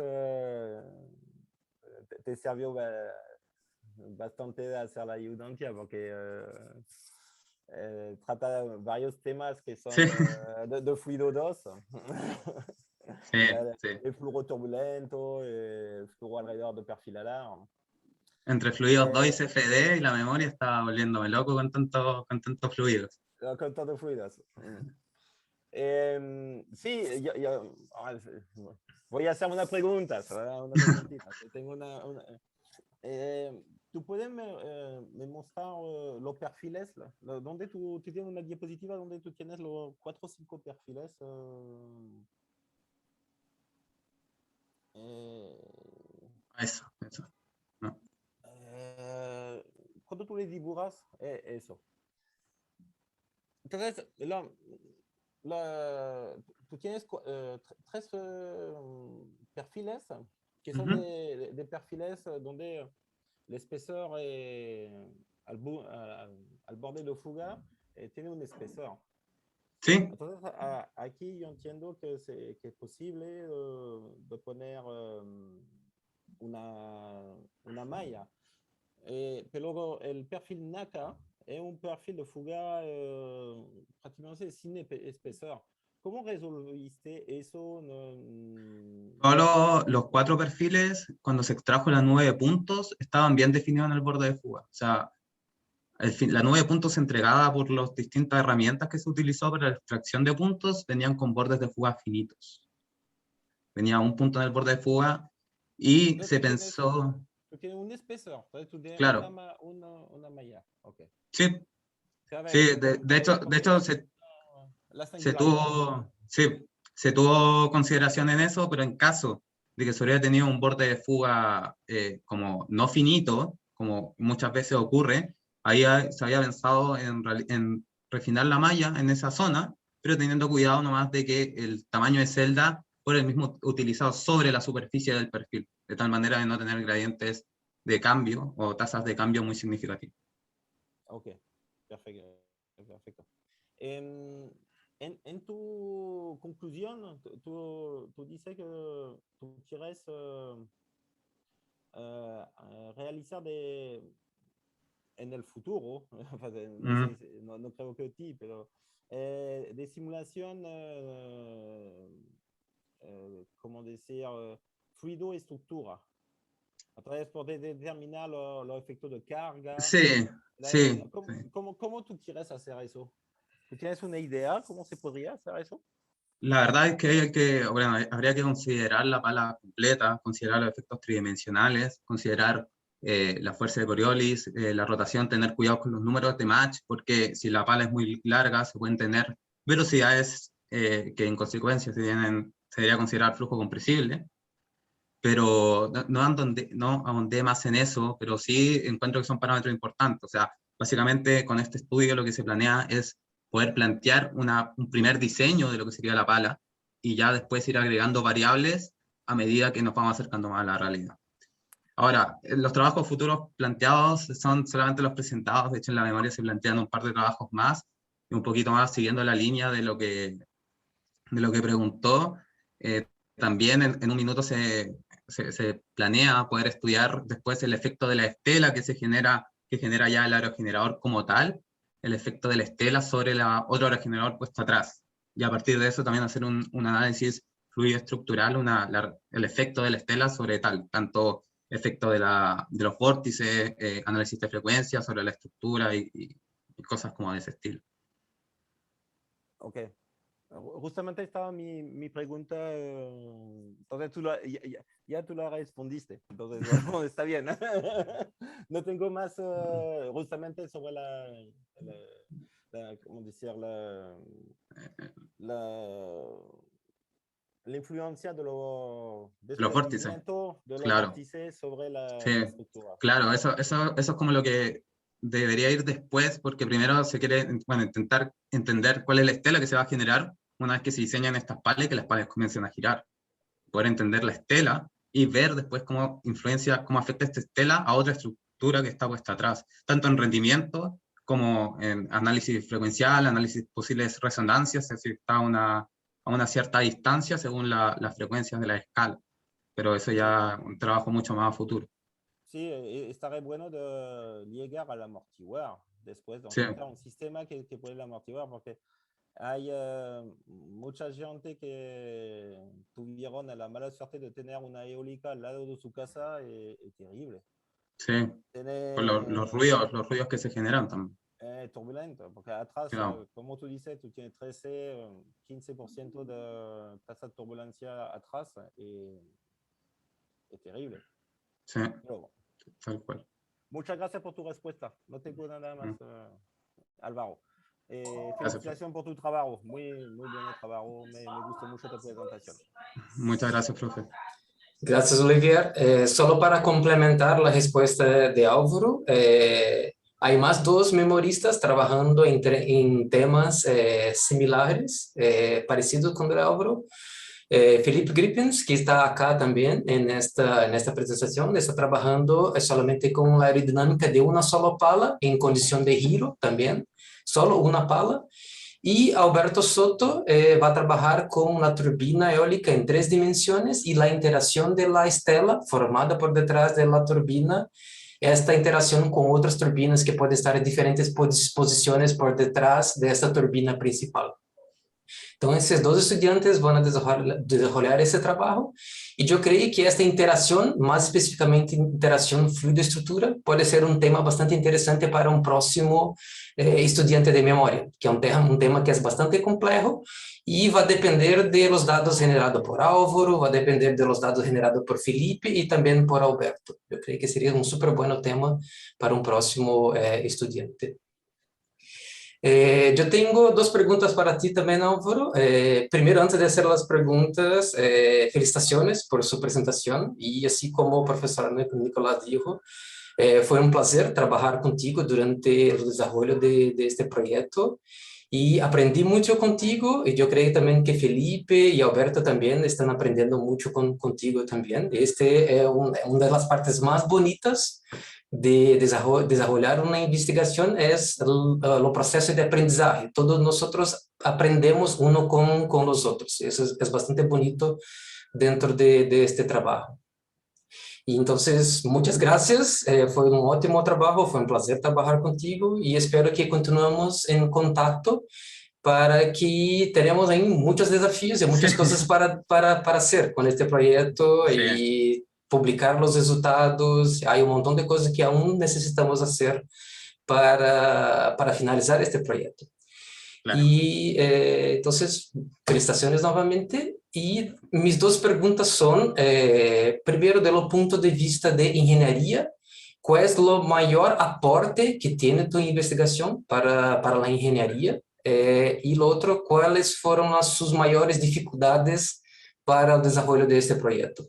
te sirvió bastante de hacer la ayudancia porque trata varios temas que son Sí. de fluido 2. Sí, sí. El flujo turbulento, el flujo alrededor de perfil alar. Entre fluidos 2 y CFD y la memoria estaba volviéndome loco con tantos fluidos. Con tantos fluidos. Sí, voy a hacer una pregunta. Tengo ¿tú puedes me mostrar los perfiles? Donde tú tienes una diapositiva donde tú tienes los 4 o 5 perfiles? Eso. No. Cuando tú le dibujas, eso. Entonces, tú tienes 3 perfiles que son des perfiles donde el espesor al borde de fuga tiene un espesor. Sí, Entonces, aquí yo entiendo que es posible de poner una malla. Pero luego el perfil NACA es un perfil de fuga prácticamente sin espesor. ¿Cómo resolviste eso? todos los 4 perfiles, cuando se extrajo la nube de puntos, estaban bien definidos en el borde de fuga. O sea, la nube de puntos entregada por las distintas herramientas que se utilizó para la extracción de puntos venían con bordes de fuga finitos. Venía un punto en el borde de fuga y Entonces, se pensó... tú tienes un espesor, entonces tú tienes Claro. una malla. Okay. Sí, de hecho se tuvo consideración en eso, pero en caso de que se hubiera tenido un borde de fuga como no finito, como muchas veces ocurre, ahí se había pensado en refinar la malla en esa zona, pero teniendo cuidado nomás de que el tamaño de celda fuera el mismo utilizado sobre la superficie del perfil, de tal manera de no tener gradientes de cambio o tasas de cambio muy significativas. Ok, perfecto. En tu conclusión, tú dices que tú quieres realizar en el futuro, no creo que ti, pero de simulación, ¿cómo decir? Fluido estructura. A través de determinar los efectos de carga. Sí. ¿Cómo tú quieres hacer eso? ¿Tú tienes una idea cómo se podría hacer eso? La verdad es que bueno, habría que considerar la pala completa, considerar los efectos tridimensionales, considerar la fuerza de Coriolis, la rotación, tener cuidado con los números de Mach, porque si la pala es muy larga, se pueden tener velocidades que en consecuencia se debería considerar flujo compresible. Pero no ahondé más en eso, pero sí encuentro que son parámetros importantes. O sea, básicamente con este estudio lo que se planea es poder plantear un primer diseño de lo que sería la pala y ya después ir agregando variables a medida que nos vamos acercando más a la realidad. Ahora, los trabajos futuros planteados son solamente los presentados. De hecho, en la memoria se plantean un par de trabajos más y un poquito más siguiendo la línea de lo que preguntó. También en un minuto se planea poder estudiar después el efecto de la estela que genera ya el aerogenerador como tal, el efecto de la estela sobre otro aerogenerador puesto atrás. Y a partir de eso también hacer un análisis fluido estructural, el efecto de la estela sobre tanto efecto de los vórtices, análisis de frecuencia sobre la estructura y cosas como de ese estilo. Ok. Justamente estaba mi pregunta, entonces ya tú la respondiste, entonces bueno, está bien. No tengo más justamente sobre ¿cómo decir? La influencia de los vórtices. de los Claro. vórtices sobre la estructura. Claro, eso es como lo que debería ir después, porque primero se quiere intentar entender cuál es la estela que se va a generar una vez que se diseñan estas palas y que las palas comiencen a girar. Poder entender la estela y ver después cómo afecta esta estela a otra infraestructura que está puesta atrás, tanto en rendimiento como en análisis frecuencial, análisis de posibles resonancias, es decir, está a una cierta distancia según las frecuencias de la escala, pero eso ya es un trabajo mucho más a futuro. Sí, estaría bueno de llegar al amortiguador después, de Sí. encontrar un sistema que pueda el amortiguar, porque hay mucha gente que tuvieron la mala suerte de tener una eólica al lado de su casa y terrible. Sí, por los ruidos que se generan también. Turbulento, porque atrás, Claro. como tú dices, tú tienes 13, 15% de tasa de turbulencia atrás y es terrible. Sí, Pero, tal cual. muchas gracias por tu respuesta. No tengo nada más, Álvaro. Felicitaciones por tu trabajo. Muy, muy buen trabajo. Me gustó mucho tu presentación. Muchas gracias, profe. Gracias, Olivier. Solo para complementar la respuesta de Álvaro, hay más dos memoristas trabajando en temas similares, parecidos con el de Álvaro. Felipe Grippens, que está acá también en esta presentación, está trabajando solamente con la aerodinámica de una sola pala en condición de giro también, solo una pala. Y Alberto Soto va a trabajar con una turbina eólica en 3 dimensiones y la interacción de la estela formada por detrás de la turbina, esta interacción con otras turbinas que pueden estar en diferentes posiciones por detrás de esta turbina principal. Entonces, esses 2 estudiantes van a desarrollar ese trabajo y yo creí que esta interacción, más específicamente interacción fluido-estructura, puede ser un tema bastante interesante para un próximo estudiante de memoria, que é un tema que es bastante complejo y va a depender de los datos generados por Álvaro, va a depender de los datos generados por Felipe y también por Alberto. Yo creo que sería un súper buen tema para un próximo estudiante. Yo tengo 2 preguntas para ti también, Álvaro. Primero, antes de hacer las preguntas, felicitaciones por su presentación y así como el profesor Nicolás dijo, fue un placer trabajar contigo durante el desarrollo de este proyecto y aprendí mucho contigo y yo creo también que Felipe y Alberto también están aprendiendo mucho contigo también. Este es una de las partes más bonitas de desarrollar una investigación, es el proceso de aprendizaje. Todos nosotros aprendemos uno con los otros. Eso es bastante bonito dentro de este trabajo. Y entonces, muchas gracias, fue un ótimo trabajo, fue un placer trabajar contigo y espero que continuemos en contacto para que tenemos ahí muchos desafíos y muchas cosas para hacer con este proyecto y publicar los resultados. Hay un montón de cosas que aún necesitamos hacer para finalizar este proyecto. Claro. Y entonces, felicitaciones nuevamente. Y mis 2 preguntas son, primero, de lo punto de vista de ingeniería, ¿cuál es lo mayor aporte que tiene tu investigación para la ingeniería? Y lo otro, ¿cuáles fueron sus mayores dificultades para el desarrollo de este proyecto?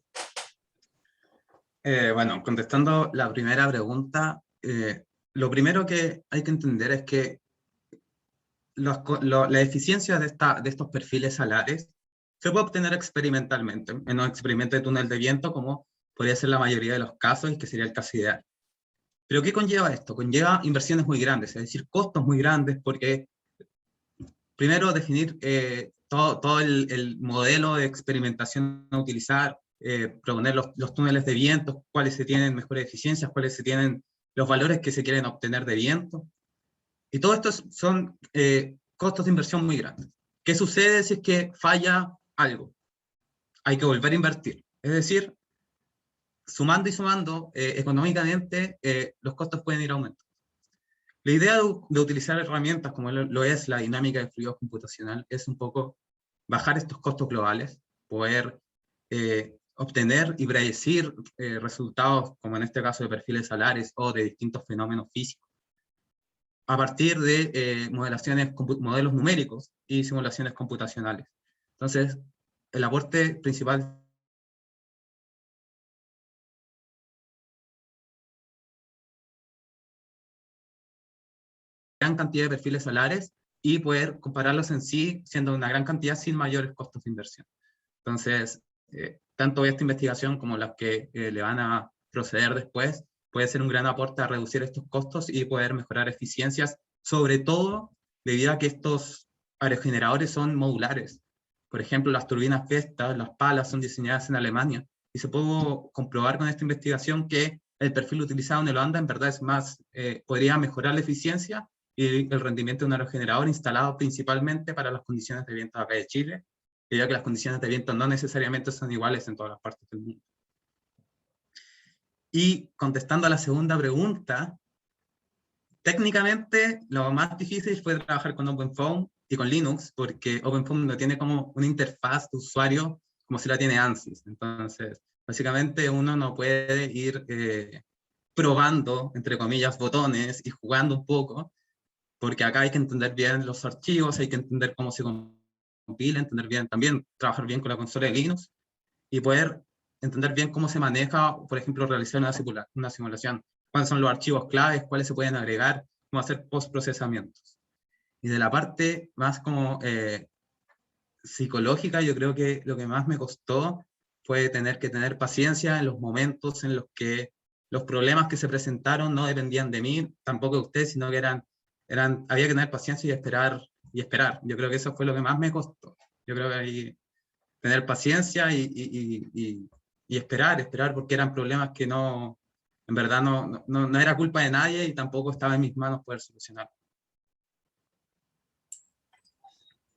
Bueno, contestando la primera pregunta, lo primero que hay que entender es que la eficiencia de estos perfiles salares se puede obtener experimentalmente, en un experimento de túnel de viento, como podría ser la mayoría de los casos, y que sería el caso ideal. ¿Pero qué conlleva esto? Conlleva inversiones muy grandes, es decir, costos muy grandes, porque primero definir todo el modelo de experimentación a utilizar, proponer los túneles de viento, cuáles se tienen mejores eficiencias, cuáles se tienen los valores que se quieren obtener de viento. Y todo esto son costos de inversión muy grandes. ¿Qué sucede si es que falla algo? Hay que volver a invertir. Es decir, sumando y sumando, económicamente, los costos pueden ir aumentando. La idea de utilizar herramientas como lo es la dinámica de fluidos computacional es un poco bajar estos costos globales, poder obtener y predecir resultados, como en este caso de perfiles salares o de distintos fenómenos físicos, a partir de modelos numéricos y simulaciones computacionales. Entonces, el aporte principal gran cantidad de perfiles solares y poder compararlos en sí, siendo una gran cantidad sin mayores costos de inversión. Entonces, tanto esta investigación como las que le van a proceder después, puede ser un gran aporte a reducir estos costos y poder mejorar eficiencias, sobre todo debido a que estos aerogeneradores son modulares. Por ejemplo, las turbinas Vestas, las palas son diseñadas en Alemania, y se pudo comprobar con esta investigación que el perfil utilizado en Holanda en verdad es más, podría mejorar la eficiencia y el rendimiento de un aerogenerador instalado principalmente para las condiciones de viento acá de Chile, debido a que las condiciones de viento no necesariamente son iguales en todas las partes del mundo. Y contestando a la segunda pregunta, técnicamente lo más difícil fue trabajar con OpenFOAM y con Linux, porque OpenFOAM no tiene como una interfaz de usuario como si la tiene ANSYS. Entonces, básicamente uno no puede ir probando, entre comillas, botones y jugando un poco, porque acá hay que entender bien los archivos, hay que entender cómo se compila, entender bien, también trabajar bien con la consola de Linux, y poder entender bien cómo se maneja, por ejemplo, realizar una simulación, cuáles son los archivos claves, cuáles se pueden agregar, cómo hacer post-procesamientos. Y de la parte más como psicológica, yo creo que lo que más me costó fue tener que tener paciencia en los momentos en los que los problemas que se presentaron no dependían de mí, tampoco de ustedes, sino que había que tener paciencia y esperar, y esperar. Yo creo que eso fue lo que más me costó. Yo creo que ahí tener paciencia y esperar, porque eran problemas que no, en verdad no era culpa de nadie y tampoco estaba en mis manos poder solucionar.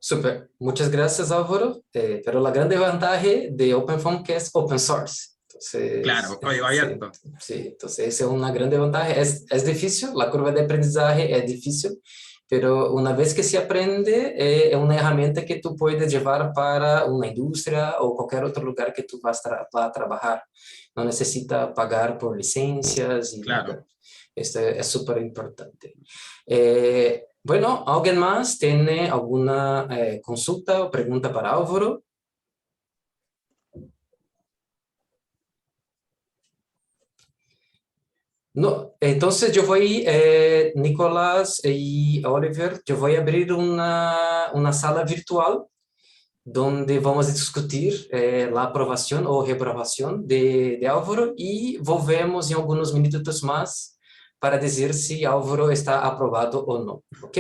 Súper, muchas gracias Álvaro, pero la grande ventaja de OpenFOAM que es open source. Entonces, claro, código abierto. Sí, entonces esa es una grande ventaja. Es difícil, la curva de aprendizaje es difícil, pero una vez que se aprende, es una herramienta que tú puedes llevar para una industria o cualquier otro lugar que tú vas a trabajar. No necesita pagar por licencias y claro. nada. Esto es súper importante. Bueno, ¿alguien más tiene alguna consulta o pregunta para Álvaro? No, entonces yo voy, Nicolás y Oliver, yo voy a abrir una sala virtual donde vamos a discutir la aprobación o reprobación de Álvaro y volvemos en algunos minutos más para decir si Álvaro está aprobado o no, ¿ok?